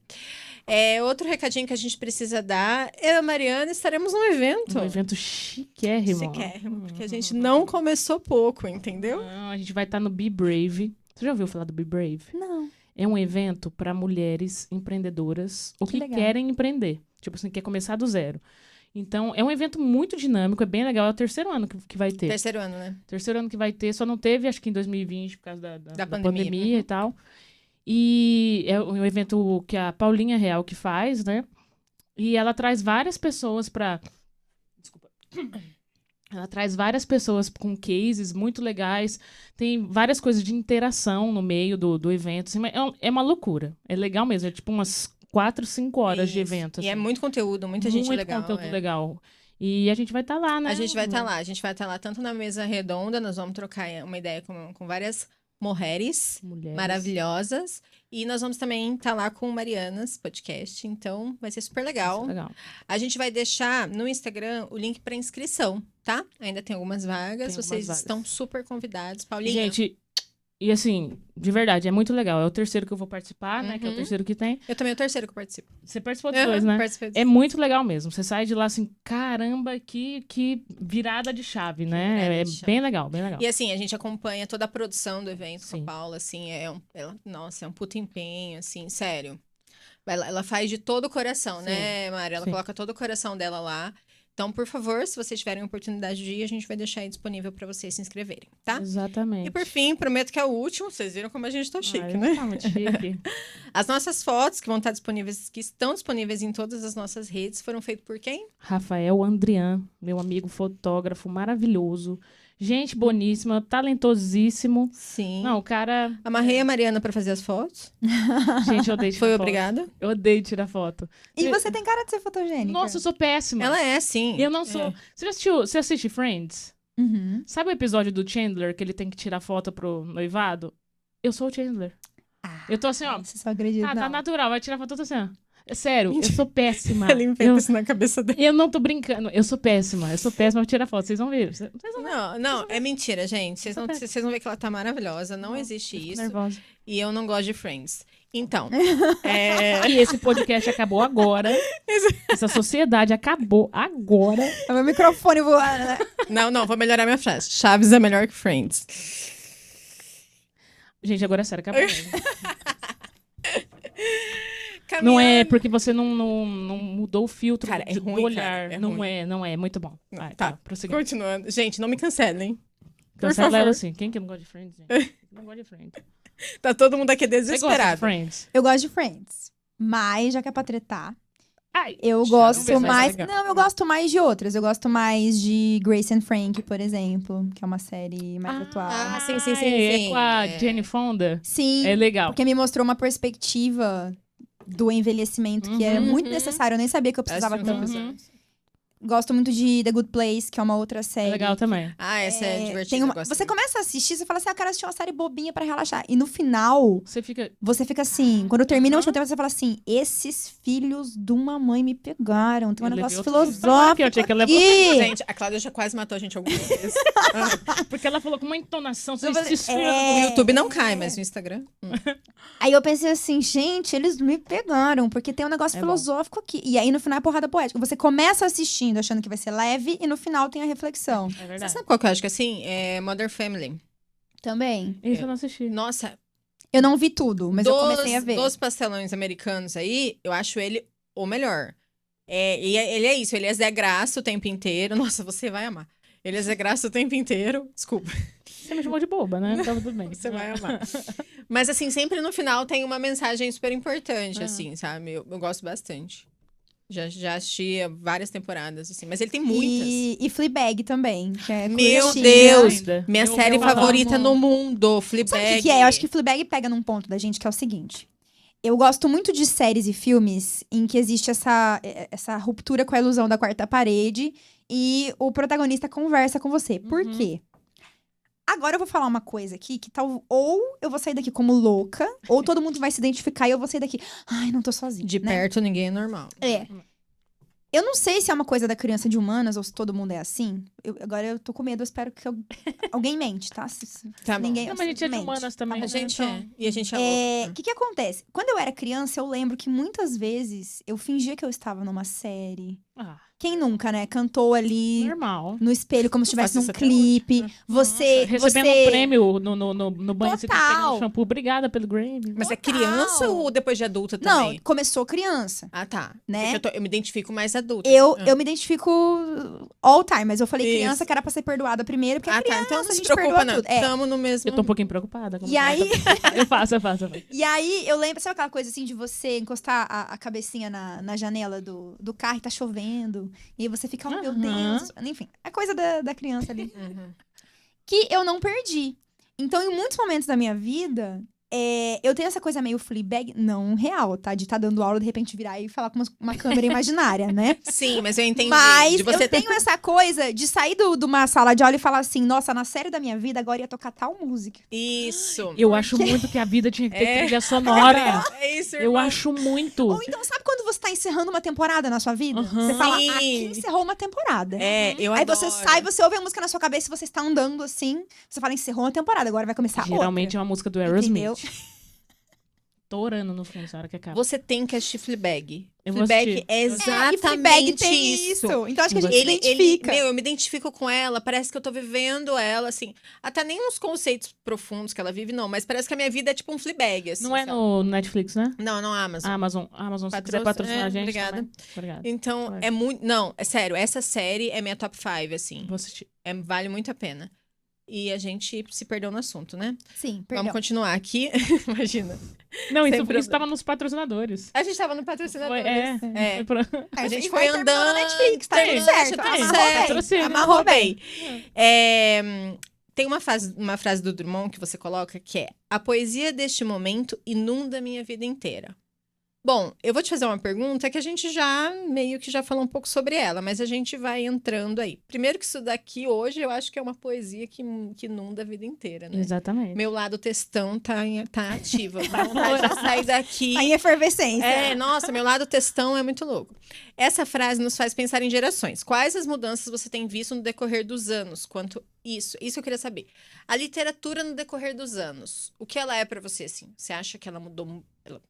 A: Outro recadinho que a gente precisa dar. Eu e a Mariana estaremos num evento.
B: Um evento chiquérrimo.
A: Chiquérrimo, porque a gente não começou pouco, entendeu?
B: Não, a gente vai estar no Be Brave. Você já ouviu falar do Be Brave?
C: Não.
B: É um evento para mulheres empreendedoras ou
C: Que
B: que
C: legal.
B: querem empreender. Tipo assim, quer começar do zero. Então, é um evento muito dinâmico, é bem legal. É o terceiro ano que vai ter.
A: Terceiro ano, né?
B: Terceiro ano que vai ter, só não teve, acho que em 2020, por causa da pandemia
A: Uhum.
B: e tal. E é um evento que a Paulinha Real que faz, né? E ela traz várias pessoas pra... Desculpa. Ela traz várias pessoas com cases muito legais. Tem várias coisas de interação no meio do evento. Assim, mas é uma loucura. É legal mesmo. É tipo umas 4, 5 horas de
A: Isso.
B: evento.
A: E é
B: assim.
A: muito conteúdo, muita gente
B: Muito
A: legal.
B: conteúdo
A: é.
B: legal. E a gente vai estar lá, né?
A: A gente vai estar lá. A gente vai estar lá tanto na mesa redonda, nós vamos trocar uma ideia com várias mulheres
B: Mulheres.
A: maravilhosas. E nós vamos também estar lá com o Marianas Podcast. Então, vai ser super legal.
B: Legal.
A: A gente vai deixar no Instagram o link para inscrição, tá? Ainda tem algumas vagas.
B: Tem algumas
A: Vocês
B: vagas.
A: estão super convidados. Paulinha.
B: Gente, e assim, de verdade, é muito legal. É o terceiro que eu vou participar, né? Que é o
A: Uhum.
B: terceiro que tem.
A: Eu também é o terceiro que eu participo.
B: Você participou dos dois, né?
A: Participei dos
B: É muito legal mesmo. Você sai de lá assim, caramba, que virada de chave, né?
A: virada
B: É
A: de chave.
B: bem legal, bem legal.
A: E assim, a gente acompanha toda a produção do evento com
B: Sim.
A: a Paula, assim, nossa, é um puto empenho, assim, sério. Ela faz de todo o coração,
B: Sim,
A: né, Mari? Ela
B: sim.
A: coloca todo o coração dela lá. Então, por favor, se vocês tiverem a oportunidade de ir, a gente vai deixar aí disponível pra vocês se inscreverem, tá?
B: Exatamente.
A: E por fim, prometo que é o último. Vocês viram como a gente tá chique,
B: Ai,
A: né?
B: tá muito chique.
A: As nossas fotos que vão estar disponíveis, que estão disponíveis em todas as nossas redes, foram feitas por quem?
B: Rafael Andrian, meu amigo fotógrafo maravilhoso. Gente boníssima, talentosíssimo.
A: Sim.
B: Não, o cara...
A: Amarrei a Mariana pra fazer as fotos.
B: Gente, eu odeio tirar
A: Foi
B: foto.
A: obrigada.
B: Eu odeio tirar foto.
C: E você tem cara de ser fotogênica.
B: Nossa, eu sou péssima.
A: Ela é, sim.
B: Eu não sou... Você assiste Friends?
C: Uhum.
B: Sabe o episódio do Chandler que ele tem que tirar foto pro noivado? Eu sou o Chandler.
C: Ah,
B: Eu tô assim, ó.
C: Você só acredita,
B: Tá
C: não.
B: natural, vai tirar foto, eu tô assim, ó. É sério, eu sou péssima.
A: Ela inventa isso na cabeça dela.
B: Eu não tô brincando, eu sou péssima pra tirar foto, vocês vão ver. Vocês vão ver.
A: Não, é mentira, gente. Vocês
B: Essa
A: vão ver que ela tá maravilhosa. Não existe
B: Eu fico
A: isso.
B: nervosa.
A: E eu não gosto de Friends. Então,
B: E esse podcast acabou agora. Essa sociedade acabou agora.
C: É meu microfone voando, né?
A: não, vou melhorar minha frase. Chaves é melhor que Friends.
B: Gente, agora é sério, acabou. mesmo.
A: Caminhando.
B: Não é porque você não mudou o filtro
A: Cara, é
B: do
A: ruim,
B: olhar.
A: cara, é
B: não
A: ruim.
B: é muito bom. Vai,
A: Tá,
B: prosseguindo.
A: continuando. Gente, não me cancelem.
B: Cancela
A: favor.
B: ela assim. Quem que não gosta de Friends, gente? Quem que não gosta de Friends?
A: Tá todo mundo aqui
B: Você gosta de
A: desesperado.
B: Friends?
C: Eu gosto de Friends. Mas, já que é pra tretar,
B: Ai,
C: eu
A: Vamos
C: gosto
A: ver se vai
C: mais...
A: ser legal.
C: Não, eu gosto mais de outras. Eu gosto mais de Grace and Frankie, por exemplo. Que é uma série mais atual.
A: Ah, sim, sim,
B: É com a
A: é.
B: Jane Fonda?
C: Sim,
B: É legal.
C: porque me mostrou uma perspectiva do envelhecimento que era muito necessário. Eu nem sabia que eu precisava
A: Assisti uns
C: tanto.
A: episódios.
C: Gosto muito de The Good Place, que é uma outra
B: É
C: série.
B: legal também.
A: Ah, essa é divertida.
C: Tem
A: eu
C: uma...
A: gosto
C: Você
A: muito.
C: começa a assistir, você fala assim, eu quero assistir uma série bobinha pra relaxar. E no final,
B: Você fica...
C: você fica assim, quando termina a última temporada, você fala assim, esses filhos de uma mãe me pegaram. Tem um
B: Eu levei
C: negócio
B: outro
C: filosófico
B: que eu tinha que levar.
C: aqui.
A: Gente, a Cláudia já quase matou a gente algumas vezes.
B: Porque ela falou com uma entonação. Você
C: Eu falei,
B: esses filhos
A: O YouTube não cai, mas no Instagram.
C: Aí eu pensei assim, gente, eles me pegaram, porque tem um negócio
B: É
C: filosófico aqui. E aí no final é porrada poética. Você começa assistindo achando que vai ser leve, e no final tem a reflexão.
B: É
A: Você
B: verdade.
A: sabe qual que eu acho que assim? É Modern Family.
C: Também.
B: Isso eu não assisti.
A: Nossa,
C: Eu não vi tudo, mas eu comecei a ver.
A: dos pastelões americanos aí, eu acho ele o melhor. Ele é isso, ele é Zé Graça o tempo inteiro. Nossa, você vai amar. Ele é Zé Graça o tempo inteiro. Desculpa,
B: Você me chamou de boba, né? Tava tudo bem.
A: você vai amar. Mas assim, sempre no final tem uma mensagem super importante,
B: Ah.
A: assim, sabe? Eu gosto bastante. Já assisti várias temporadas, assim. Mas ele tem muitas.
C: E Fleabag também, que é
A: Meu
C: curtinha.
A: Deus!
B: Ainda.
A: Minha
B: Eu-
A: série
B: eu
A: favorita
C: amo.
A: no mundo, Fleabag.
C: Sabe o que é? Eu acho que Fleabag pega num ponto da gente que é o seguinte. Eu gosto muito de séries e filmes em que existe essa ruptura com a ilusão da quarta parede e o protagonista conversa com você. Por
B: Uhum.
C: quê? Agora eu vou falar uma coisa aqui que tal ou eu vou sair daqui como louca, ou todo mundo vai se identificar e eu vou sair daqui. Ai, não tô sozinha.
A: De
C: né?
A: perto ninguém é normal.
C: É. Eu não sei se é uma coisa da criança de humanas ou se todo mundo é assim. Agora eu tô com medo, eu espero que alguém mente, tá? Se
A: Tá bom.
C: ninguém
B: Não, mas a gente é de
C: mente.
B: humanas também.
A: A
B: né?
A: gente
B: Então-
A: é. E a gente é
C: O
A: louca.
C: que acontece? Quando eu era criança, eu lembro que muitas vezes eu fingia que eu estava numa série. Quem nunca, né? Cantou ali
B: Normal.
C: no espelho como se estivesse
A: faço
C: num
A: isso até
C: clipe. Você...
B: Recebendo um prêmio no banho, você
C: Total.
B: pegando o shampoo. Obrigada pelo Grammy.
A: Mas é
C: Total.
A: criança ou depois de adulta
C: Não,
A: também?
C: começou criança.
A: Ah, tá.
C: Né?
A: Porque eu me identifico mais adulta.
C: Eu
A: assim.
C: me identifico all time, mas eu falei
A: Isso.
C: criança que era pra ser perdoada primeiro, porque
A: Ah, tá.
C: criança
A: Então não
C: a
A: se
C: gente
A: preocupa,
C: perdoa
A: não.
C: tudo. É.
A: Tamo no mesmo...
B: Eu tô um pouquinho preocupada.
C: E aí...
B: Eu faço.
C: E aí, eu lembro, sabe aquela coisa assim de você encostar a cabecinha na janela do carro e tá chovendo, e aí você fica, oh, meu Deus. Enfim, a coisa da criança ali.
A: Uhum.
C: Que eu não perdi. Então, em muitos momentos da minha vida, eu tenho essa coisa meio Fleabag, não real, tá? De estar dando aula, de repente virar e falar com uma câmera imaginária, né?
A: Sim, mas eu entendi.
C: Mas
A: de você
C: eu tenho essa coisa de sair de uma sala de aula e falar assim, nossa, na série da minha vida, agora ia tocar tal música.
A: Isso.
B: Eu acho muito que a vida tinha que ter
A: É.
B: trilha sonora.
A: É isso,
B: Eu
A: irmão.
B: acho muito.
C: Ou então, sabe quando você tá encerrando uma temporada na sua vida?
B: Uhum.
C: Você fala,
A: Sim.
C: aqui encerrou uma temporada.
A: É, eu
C: Aí
A: adoro.
C: você sai, você ouve a música na sua cabeça e você está andando assim. Você fala, encerrou uma temporada, agora vai começar
B: Geralmente é
C: outra.
B: uma música do
C: Entendeu?
B: Aerosmith. Tô orando no fundo, essa hora que acaba.
A: Você tem que assistir Fleabag.
B: Eu vou
A: Fleabag
B: assistir.
A: é
C: E
A: exatamente
C: Fleabag tem
A: isso.
C: Então acho que a gente
B: Ele-
C: se identifica.
A: Meu, eu me identifico com ela, parece que eu tô vivendo ela, assim. Até nem uns conceitos profundos que ela vive, não, mas parece que a minha vida é tipo um Fleabag, assim.
B: Não é
A: sabe?
B: no Netflix, né?
A: Não, não, Amazon.
B: Amazon, se quiser
A: Patrocina-
B: patrocinar a gente.
A: obrigada.
B: também. Obrigada.
A: Então,
B: Vai.
A: é muito. Não, é sério, essa série é minha top 5, assim.
B: Vou assistir.
A: Vale muito a pena. E a gente se perdeu no assunto, né?
C: Sim,
A: Vamos
C: perdão.
A: continuar aqui. Imagina.
B: Não,
A: Sem
B: isso
A: problema.
B: tava nos patrocinadores.
A: A gente tava no patrocinador.
B: Foi, é.
A: É.
B: Foi
A: A gente
C: E
A: foi
C: vai terminar
A: andando.
C: na Netflix, tá
B: Tem,
C: tudo certo.
A: tá
C: Amarrou
A: certo.
C: bem.
B: Patrocínio.
C: Amarrou bem.
A: Tem uma frase do Drummond que você coloca que é: a poesia deste momento inunda minha vida inteira. Bom, eu vou te fazer uma pergunta que a gente já meio que já falou um pouco sobre ela, mas a gente vai entrando aí. Primeiro que isso daqui hoje eu acho que é uma poesia que inunda a vida inteira, né?
B: Exatamente.
A: Meu lado textão tá ativo. Dá vontade de sair daqui.
C: Tá em efervescência.
A: Nossa, meu lado textão é muito louco. Essa frase nos faz pensar em gerações. Quais as mudanças você tem visto no decorrer dos anos? Quanto isso eu queria saber. A literatura no decorrer dos anos, o que ela é pra você, assim? Você acha que ela mudou?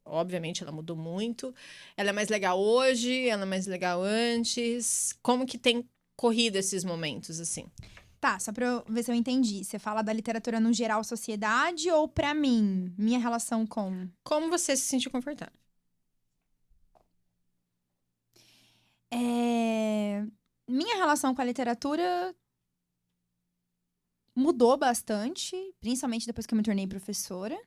A: Obviamente, ela mudou muito. Ela é mais legal hoje? Ela é mais legal antes? Como que tem corrido esses momentos, assim?
C: Tá, só pra eu ver se eu entendi. Você fala da literatura no geral, sociedade, ou pra mim? Minha relação com...
A: Como você se sentiu confortável?
C: Minha relação com a literatura mudou bastante, principalmente depois que eu me tornei professora.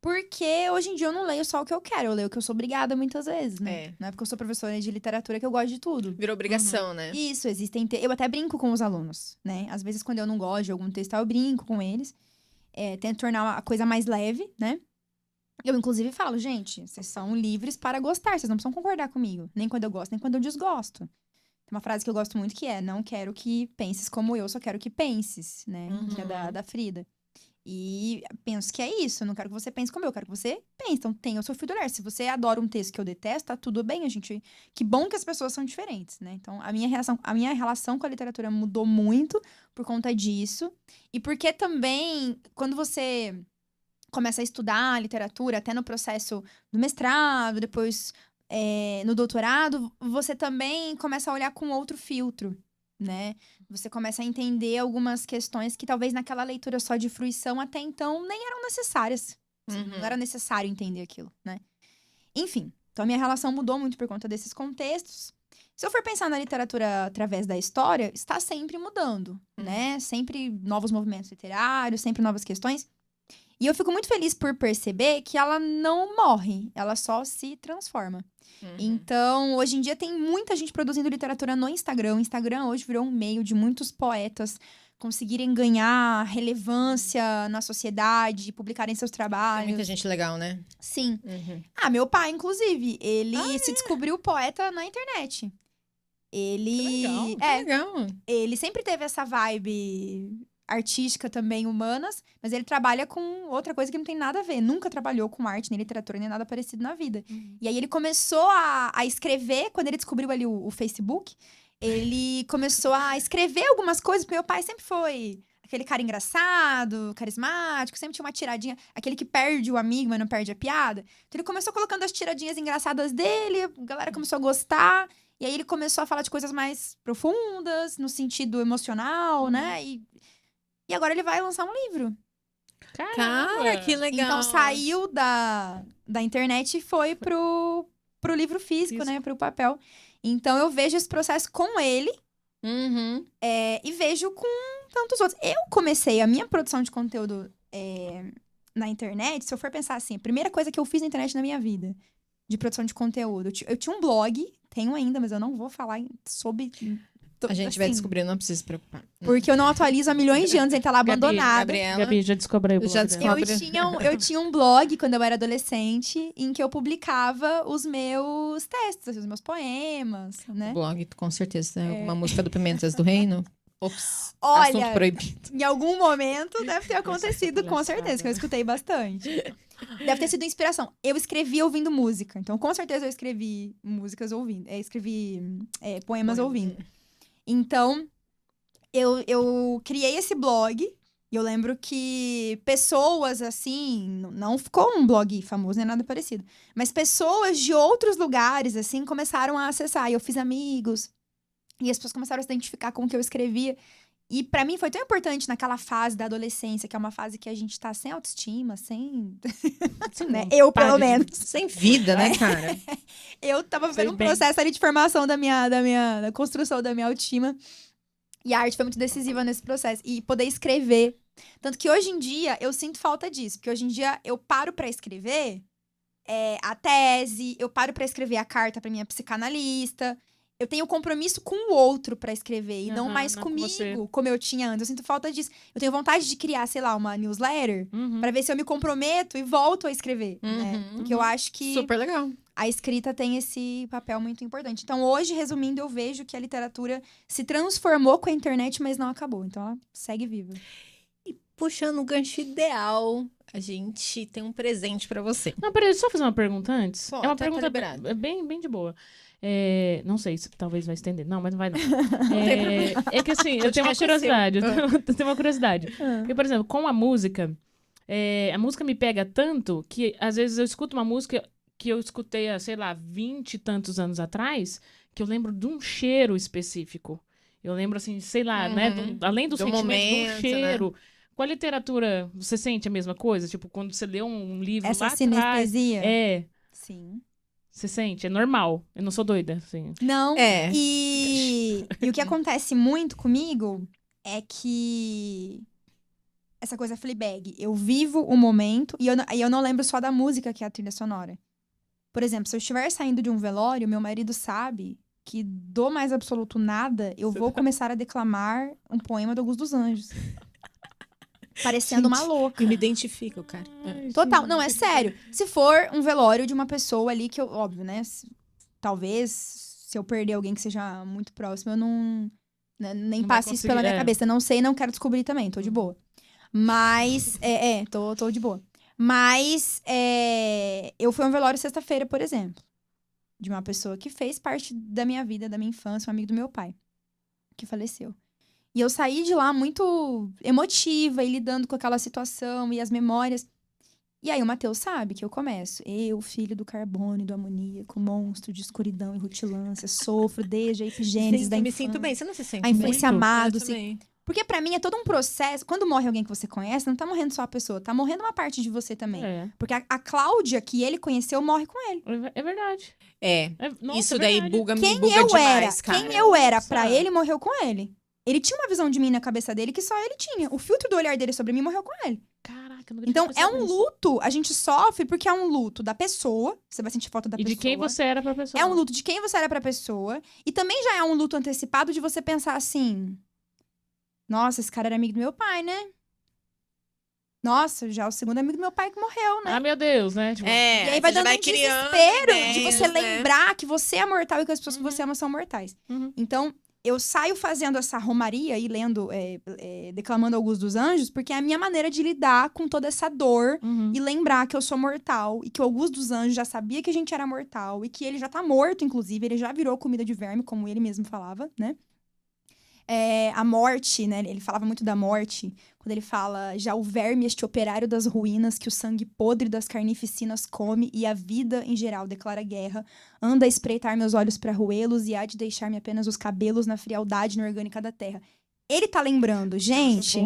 C: Porque hoje em dia eu não leio só o que eu quero, eu leio o que eu sou obrigada muitas vezes, né?
A: É.
C: Não é porque eu sou professora de literatura que eu gosto de tudo.
A: Virou obrigação, né?
C: Isso, existem... Eu até brinco com os alunos, né? Às vezes, quando eu não gosto de algum texto, eu brinco com eles. Tento tornar a coisa mais leve, né? Eu, inclusive, falo, gente, vocês são livres para gostar, vocês não precisam concordar comigo. Nem quando eu gosto, nem quando eu desgosto. Tem uma frase que eu gosto muito que é: não quero que penses como eu, só quero que penses, né? Que é da Frida. E penso que é isso, eu não quero que você pense como eu quero que você pense. Então, tenha o seu fio do olhar. Se você adora um texto que eu detesto, tá tudo bem, a gente... Que bom que as pessoas são diferentes, né? Então, a minha relação com a literatura mudou muito por conta disso. E porque também, quando você começa a estudar literatura, até no processo do mestrado, depois no doutorado, você também começa a olhar com outro filtro, né? Você começa a entender algumas questões que talvez naquela leitura só de fruição até então nem eram necessárias. Não era necessário entender aquilo, né? Enfim, então a minha relação mudou muito por conta desses contextos. Se eu for pensar na literatura através da história, está sempre mudando, né? Sempre novos movimentos literários, sempre novas questões. E eu fico muito feliz por perceber que ela não morre, ela só se transforma. Então, hoje em dia tem muita gente produzindo literatura no Instagram. O Instagram hoje virou um meio de muitos poetas conseguirem ganhar relevância na sociedade, publicarem seus
A: Tem
C: trabalhos.
A: muita gente legal, né?
C: Sim. Meu pai, inclusive, ele se descobriu poeta na internet. Ele...
A: Que legal.
C: Ele sempre teve essa vibe artística também, humanas, mas ele trabalha com outra coisa que não tem nada a ver. Nunca trabalhou com arte, nem literatura, nem nada parecido na vida. E aí ele começou a escrever, quando ele descobriu ali o Facebook, ele começou a escrever algumas coisas, porque meu pai sempre foi aquele cara engraçado, carismático, sempre tinha uma tiradinha, aquele que perde o amigo, mas não perde a piada. Então ele começou colocando as tiradinhas engraçadas dele, a galera começou a gostar. E aí ele começou a falar de coisas mais profundas, no sentido emocional, né? E agora ele vai lançar um livro.
A: Cara, que legal.
C: Então saiu da internet e foi pro livro físico, né? Pro papel. Então eu vejo esse processo com ele
A: Uhum.
C: e vejo com tantos outros. Eu comecei a minha produção de conteúdo na internet, se eu for pensar assim, a primeira coisa que eu fiz na internet na minha vida, de produção de conteúdo, eu tinha um blog, tenho ainda, mas eu não vou falar sobre...
A: A gente vai descobrir, não precisa se preocupar.
C: Porque eu não atualizo há milhões de anos, ele tá lá abandonado.
B: Gabi, já descobriu o blog
A: Já
B: dela.
A: descobriu.
C: Eu tinha um blog, quando eu era adolescente, em que eu publicava os meus textos, os meus poemas, né?
A: Blog, com certeza. Uma música do Pimentas do Reino. Ops.
C: Olha,
A: Assunto proibido.
C: em algum momento deve ter acontecido, com certeza, que eu escutei bastante. Deve ter sido inspiração. Eu escrevi ouvindo música, então com certeza eu escrevi músicas ouvindo. Poemas ouvindo. Então, eu criei esse blog, e eu lembro que pessoas, assim, não ficou um blog famoso, nem nada parecido, mas pessoas de outros lugares, assim, começaram a acessar, e eu fiz amigos, e as pessoas começaram a se identificar com o que eu escrevia. E pra mim foi tão importante naquela fase da adolescência, que é uma fase que a gente tá sem autoestima, sem... né? Eu, pelo menos.
A: Sem vida, né, cara?
C: Eu tava vivendo um processo ali de formação da construção da minha autoestima. E a arte foi muito decisiva nesse processo. E poder escrever. Tanto que hoje em dia eu sinto falta disso. Porque hoje em dia eu paro pra escrever a tese, eu paro pra escrever a carta pra minha psicanalista. Eu tenho compromisso com o outro pra escrever e não mais comigo, como eu tinha antes. Eu sinto falta disso. Eu tenho vontade de criar, sei lá, uma newsletter pra ver se eu me comprometo e volto a escrever, né? Porque eu acho que
A: super legal.
C: A escrita tem esse papel muito importante. Então, hoje, resumindo, eu vejo que a literatura se transformou com a internet, mas não acabou. Então, ela segue viva.
A: E puxando o gancho ideal, a gente tem um presente pra você.
B: Não, peraí, deixa eu só fazer uma pergunta antes.
A: Pô,
B: é uma
A: tá
B: pergunta
A: liberado.
B: bem de boa. Não sei, talvez vai estender. Não, mas não vai não. É que assim, eu tenho uma curiosidade. Eu tenho uma curiosidade. Porque, por exemplo, com a música me pega tanto que às vezes eu escuto uma música que eu escutei há, sei lá, 20 e tantos anos atrás, que eu lembro de um cheiro específico. Eu lembro assim, sei lá, né? Além do sentimento,
A: momento,
B: do cheiro.
A: né?
B: Com a literatura, você sente a mesma coisa? Tipo, quando você lê um livro
C: Essa
B: lá atrás...
C: sinestesia?
B: Sim. Você sente? É normal. Eu não sou doida, assim.
C: Não. E o que acontece muito comigo é que... Essa coisa Fleabag. Eu vivo o momento e eu não lembro só da música que é a trilha sonora. Por exemplo, se eu estiver saindo de um velório, meu marido sabe que do mais absoluto nada, eu vou começar a declamar um poema do Augusto dos Anjos. Parecendo uma louca.
A: Eu me identifico, cara.
C: Total. Não, é sério. Se for um velório de uma pessoa ali que eu... Óbvio, né? Talvez, se eu perder alguém que seja muito próximo, eu não... Nem passe isso pela minha cabeça. Não sei, não quero descobrir também. Tô de boa. Mas... Tô de boa. Mas... Eu fui a um velório sexta-feira, por exemplo. De uma pessoa que fez parte da minha vida, da minha infância. Um amigo do meu pai. Que faleceu. E eu saí de lá muito emotiva e lidando com aquela situação e as memórias. E aí o Matheus sabe que eu começo. Eu, filho do carbono e do amoníaco, monstro de escuridão e rutilância, sofro desde a epigênese da infância.
A: Me sinto bem, você não se sente
C: a infância amado.
A: Assim.
C: Porque pra mim é todo um processo. Quando morre alguém que você conhece, não tá morrendo só a pessoa, tá morrendo uma parte de você também. Porque a Cláudia, que ele conheceu, morre com ele.
B: É verdade.
C: Nossa,
A: isso daí buga
C: quem
A: buga
C: eu
A: demais,
C: era,
A: cara.
C: Quem eu era pra ele, morreu com ele. Ele tinha uma visão de mim na cabeça dele que só ele tinha. O filtro do olhar dele sobre mim morreu com ele.
B: Caraca, não
C: Então, é um luto. A gente sofre porque é um luto da pessoa. Você vai sentir falta da pessoa.
B: E de quem você era pra pessoa.
C: É um luto de quem você era pra pessoa. E também já é um luto antecipado de você pensar assim... Nossa, esse cara era amigo do meu pai, né? Nossa, já é o segundo amigo do meu pai que morreu, né?
B: Ah, meu Deus, né? Tipo...
C: E aí vai dando um desespero de você lembrar que você é mortal e que as pessoas que você ama são mortais. Então... Eu saio fazendo essa romaria e lendo, declamando Augusto dos Anjos, porque é a minha maneira de lidar com toda essa dor e lembrar que eu sou mortal e que o Augusto dos Anjos já sabia que a gente era mortal e que ele já tá morto, inclusive, ele já virou comida de verme, como ele mesmo falava, né? a morte, né? Ele falava muito da morte. Quando ele fala, já o verme, este operário das ruínas, que o sangue podre das carnificinas come, e a vida, em geral, declara guerra, anda a espreitar meus olhos para roê-los, e há de deixar-me apenas os cabelos na frialdade inorgânica da terra. Ele tá lembrando, gente,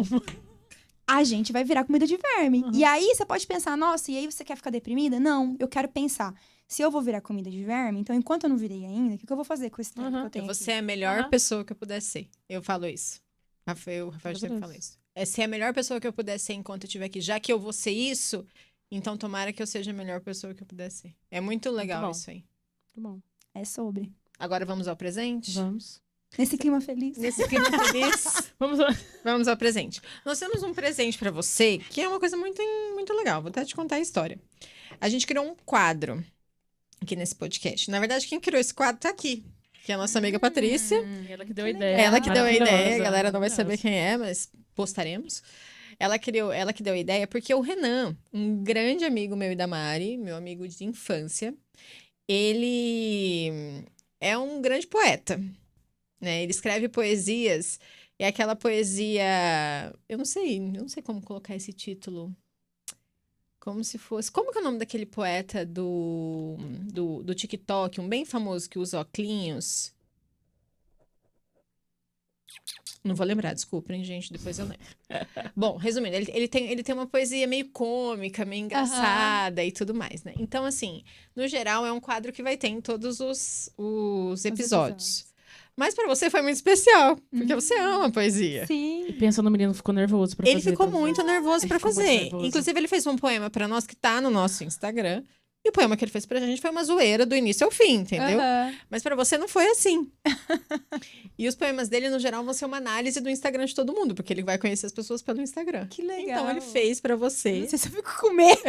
C: a gente vai virar comida de verme.
B: Uhum.
C: E aí, você pode pensar, nossa, e aí você quer ficar deprimida? Não, eu quero pensar. Se eu vou virar comida de verme, então enquanto eu não virei ainda, o que eu vou fazer com esse tempo que eu tenho
A: Você
C: aqui?
A: é a melhor
B: Aham.
A: pessoa que eu puder ser. Eu falo isso. O Rafael sempre fala isso. É ser a melhor pessoa que eu puder ser enquanto eu estiver aqui. Já que eu vou ser isso, então tomara que eu seja a melhor pessoa que eu puder ser. É muito legal
B: bom.
A: isso aí.
B: Muito bom.
C: É sobre.
A: Agora vamos ao presente?
B: Vamos.
C: Nesse clima feliz.
A: Nesse clima feliz,
B: Vamos lá.
A: vamos ao presente. Nós temos um presente pra você, que é uma coisa muito, muito legal. Vou até te contar a história. A gente criou um quadro aqui nesse podcast. Na verdade, quem criou esse quadro tá aqui, que é a nossa amiga Patrícia.
B: Ela que deu a
C: Que
B: ideia.
C: legal.
A: Ela que deu a ideia, a
B: Maravilhosa,
A: galera não vai saber
B: maravilhosa.
A: quem é, mas postaremos. Ela que deu a ideia porque o Renan, um grande amigo meu e da Mari, meu amigo de infância, ele é um grande poeta, né? Ele escreve poesias, e aquela poesia, eu não sei como colocar esse título. Como se fosse. Como que é o nome daquele poeta do TikTok, um bem famoso que usa óculos? Não vou lembrar, desculpem, gente, depois eu lembro. Bom, resumindo, ele tem uma poesia meio cômica, meio engraçada e tudo mais, né? Então, assim, no geral, é um quadro que vai ter em todos os episódios. Mas pra você foi muito especial, porque você ama poesia.
B: E
C: Sim.
B: pensa no menino, ficou nervoso pra
A: Ele
B: fazer.
A: ficou
B: tudo.
A: muito nervoso
B: Ele
A: pra
B: ficou muito
A: fazer.
B: nervoso.
A: Inclusive, ele fez um poema pra nós que tá no nosso Instagram. E o poema que ele fez pra gente foi uma zoeira do início ao fim, entendeu?
C: Aham.
A: Mas pra você não foi assim. E os poemas dele, no geral, vão ser uma análise do Instagram de todo mundo, porque ele vai conhecer as pessoas pelo Instagram.
C: Que legal.
A: Então ele fez pra você.
C: Não sei se eu fico com medo.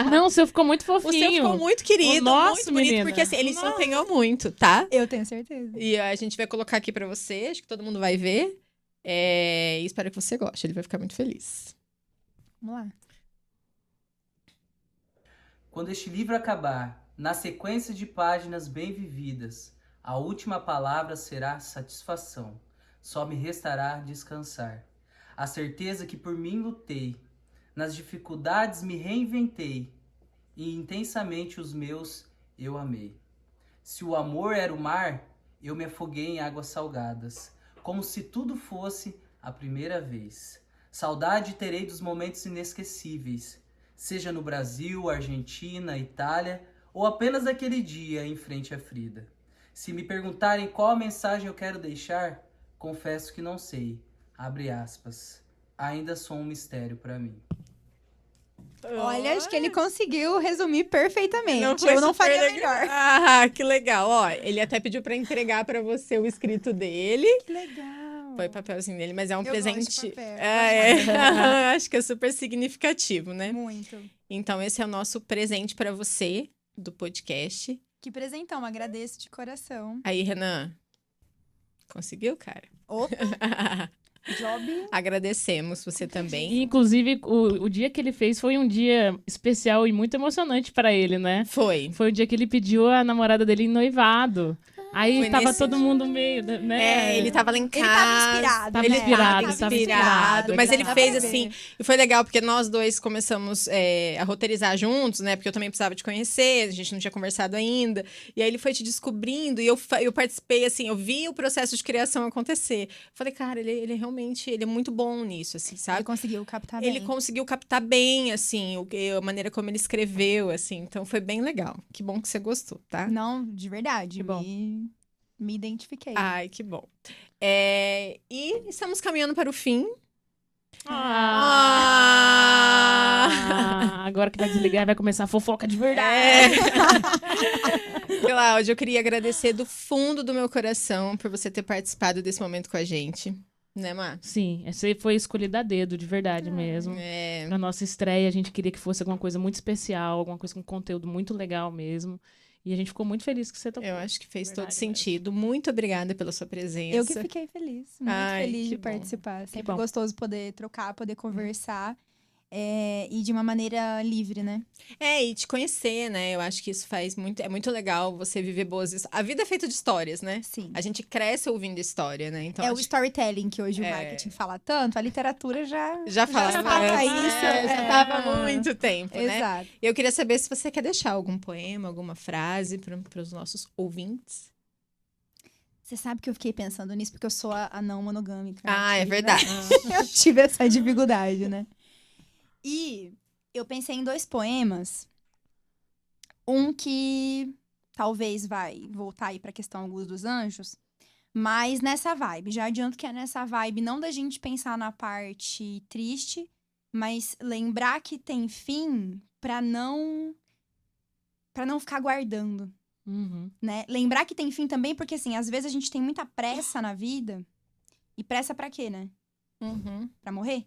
B: Não, o seu ficou muito
A: O
B: fofinho.
A: seu ficou muito querido,
B: O nosso,
A: muito bonito,
B: menina.
A: porque assim, ele se
B: Nossa.
A: empenhou muito, tá?
C: Eu tenho certeza.
A: E a gente vai colocar aqui pra você, acho que todo mundo vai ver. E espero que você goste, ele vai ficar muito feliz.
C: Vamos lá.
D: Quando este livro acabar, na sequência de páginas bem vividas, a última palavra será satisfação. Só me restará descansar. A certeza que por mim lutei, nas dificuldades me reinventei, e intensamente os meus eu amei. Se o amor era o mar, eu me afoguei em águas salgadas, como se tudo fosse a primeira vez. Saudade terei dos momentos inesquecíveis, seja no Brasil, Argentina, Itália, ou apenas aquele dia em frente à Frida. Se me perguntarem qual a mensagem eu quero deixar, confesso que não sei. Abre aspas. Ainda sou um mistério para mim.
C: Olha, acho que ele conseguiu resumir perfeitamente.
A: foi
C: Eu não
A: super
C: faria
A: legal.
C: melhor.
A: Ah, que legal. Ó, ele até pediu pra entregar pra você o escrito dele.
C: Que legal.
A: Foi o papelzinho dele, mas é um
C: Eu gosto de
A: presente.
C: papel.
A: Acho que é super significativo, né?
C: Muito.
A: Então, esse é o nosso presente pra você do podcast.
C: Que presentão, agradeço de coração.
A: Aí, Renan, conseguiu, cara?
C: Opa, job.
A: Agradecemos você
B: E,
A: também.
B: inclusive, o dia que ele fez foi um dia especial e muito emocionante pra ele, né?
A: Foi.
B: Foi o dia que ele pediu a namorada dele em noivado. Aí
A: Foi
B: tava
A: nesse
B: todo mundo meio, né?
A: Ele tava lá em casa.
C: Ele tava inspirado,
B: Tava
C: né?
B: inspirado,
C: Tava
B: tava
C: inspirado,
A: Mas ele
C: dava
A: fez
C: pra ver.
A: assim, e foi legal, porque nós dois começamos a roteirizar juntos, né? Porque eu também precisava te conhecer, a gente não tinha conversado ainda. E aí ele foi te descobrindo, e eu participei, assim, eu vi o processo de criação acontecer. Falei, cara, ele realmente, ele é muito bom nisso, assim,
C: Ele
A: sabe?
C: conseguiu captar
A: Ele
C: bem.
A: conseguiu captar bem, assim, a maneira como ele escreveu, assim. Então, foi bem legal. Que bom que você gostou, tá?
C: Não, de verdade.
B: Que bom.
C: Me identifiquei.
A: Ai, que bom. E estamos caminhando para o fim.
B: Agora que vai desligar, vai começar a fofoca de verdade.
A: Cláudia, eu queria agradecer do fundo do meu coração por você ter participado desse momento com a gente. Né, Má?
B: Sim, essa aí foi escolhida a dedo, de verdade mesmo. Na nossa estreia, a gente queria que fosse alguma coisa muito especial, alguma coisa com conteúdo muito legal mesmo. E a gente ficou muito feliz que você topou.
A: Eu acho que fez todo
B: Verdade
A: sentido. Muito obrigada pela sua presença.
C: Eu que fiquei feliz, muito
A: Ai,
C: feliz
A: que
C: de
A: bom.
C: participar. Sempre
B: bom.
C: gostoso poder trocar, poder conversar. e de uma maneira livre, né?
A: E te conhecer, né? Eu acho que isso faz muito... É muito legal você viver a vida é feita de histórias, né?
C: Sim.
A: A gente cresce ouvindo história, né? Então,
C: É o
A: acho
C: storytelling que hoje o marketing fala tanto, a literatura já
A: falava
C: fala
A: isso,
C: isso.
A: já tava há muito tempo, né?
C: Exato.
A: Eu queria saber se você quer deixar algum poema, alguma frase para os nossos ouvintes.
C: Você sabe que eu fiquei pensando nisso porque eu sou a não monogâmica.
A: Ah, é
C: né?
A: verdade.
C: Eu tive essa dificuldade, né? E eu pensei em 2 poemas. Um que talvez vai voltar aí pra questão Luz dos Anjos, mas nessa vibe. Já adianto que é nessa vibe não da gente pensar na parte triste, mas lembrar que tem fim pra não ficar guardando.
B: Uhum.
C: Né? Lembrar que tem fim também, porque assim, às vezes a gente tem muita pressa na vida. E pressa pra quê, né?
A: Uhum.
C: Pra morrer?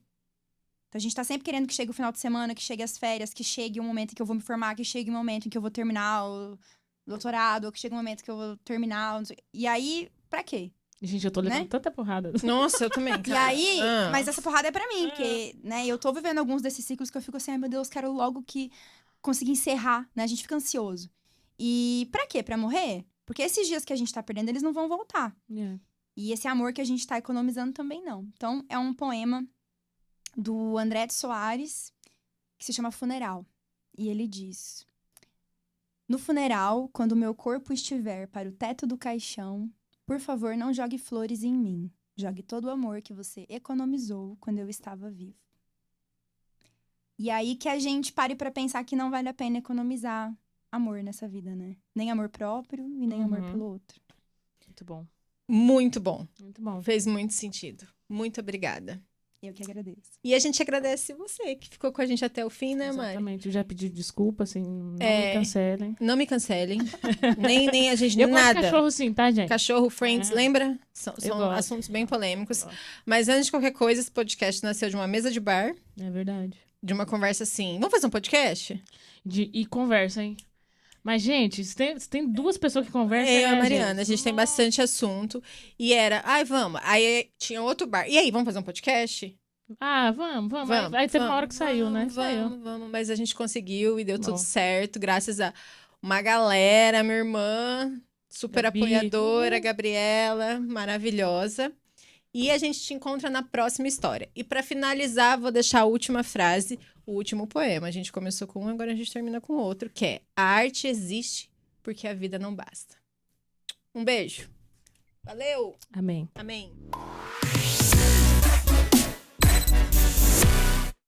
C: Então a gente tá sempre querendo que chegue o final de semana, que chegue as férias, que chegue o momento em que eu vou me formar, que chegue o momento em que eu vou terminar o doutorado, ou que chegue o momento que eu vou terminar. E aí, pra quê?
B: Gente, eu tô levando
C: Né?
B: tanta porrada.
A: Nossa, eu também, cara.
C: E aí, mas essa porrada é pra mim, porque, né, eu tô vivendo alguns desses ciclos que eu fico assim, ai meu Deus, quero logo que conseguir encerrar, né? A gente fica ansioso. E pra quê? Pra morrer? Porque esses dias que a gente tá perdendo, eles não vão voltar.
B: É.
C: E esse amor que a gente tá economizando também não. Então, é um poema do André de Soares, que se chama Funeral. E ele diz: no funeral, quando meu corpo estiver para o teto do caixão, por favor, não jogue flores em mim. Jogue todo o amor que você economizou quando eu estava vivo. E aí que a gente pare pra pensar que não vale a pena economizar amor nessa vida, né? Nem amor próprio e nem amor pelo outro.
B: Muito bom.
A: Muito bom.
B: Muito bom.
A: Fez muito sentido. Muito obrigada.
C: Eu que agradeço.
A: E a gente agradece você que ficou com a gente até o fim, né, Mari?
B: Exatamente. Eu já pedi desculpa, assim, não me cancelem.
A: Não me cancelem. nem a gente,
B: Eu gosto
A: nada.
B: de cachorro sim, tá, gente?
A: Cachorro, Friends, lembra? São
B: gosto.
A: assuntos bem polêmicos. Mas antes de qualquer coisa, esse podcast nasceu de uma mesa de bar,
B: É verdade.
A: de uma conversa assim. Vamos fazer um podcast?
B: E conversa, hein? Mas, gente, se tem 2 pessoas que conversam...
A: Eu e a Mariana,
B: gente.
A: a gente tem bastante assunto. E era, vamos. Aí tinha outro bar. E aí, vamos fazer um podcast?
B: Ah, vamos. Aí teve uma hora que saiu, né?
A: Vamos. Mas a gente conseguiu e deu tudo
B: Bom.
A: certo, graças a uma galera, minha irmã, super
B: Gabi.
A: apoiadora, Gabriela, maravilhosa. E a gente te encontra na próxima história. E para finalizar, vou deixar a última frase, o último poema. A gente começou com um, agora a gente termina com outro, que é: a arte existe porque a vida não basta. Um beijo. Valeu!
B: Amém.
A: Amém.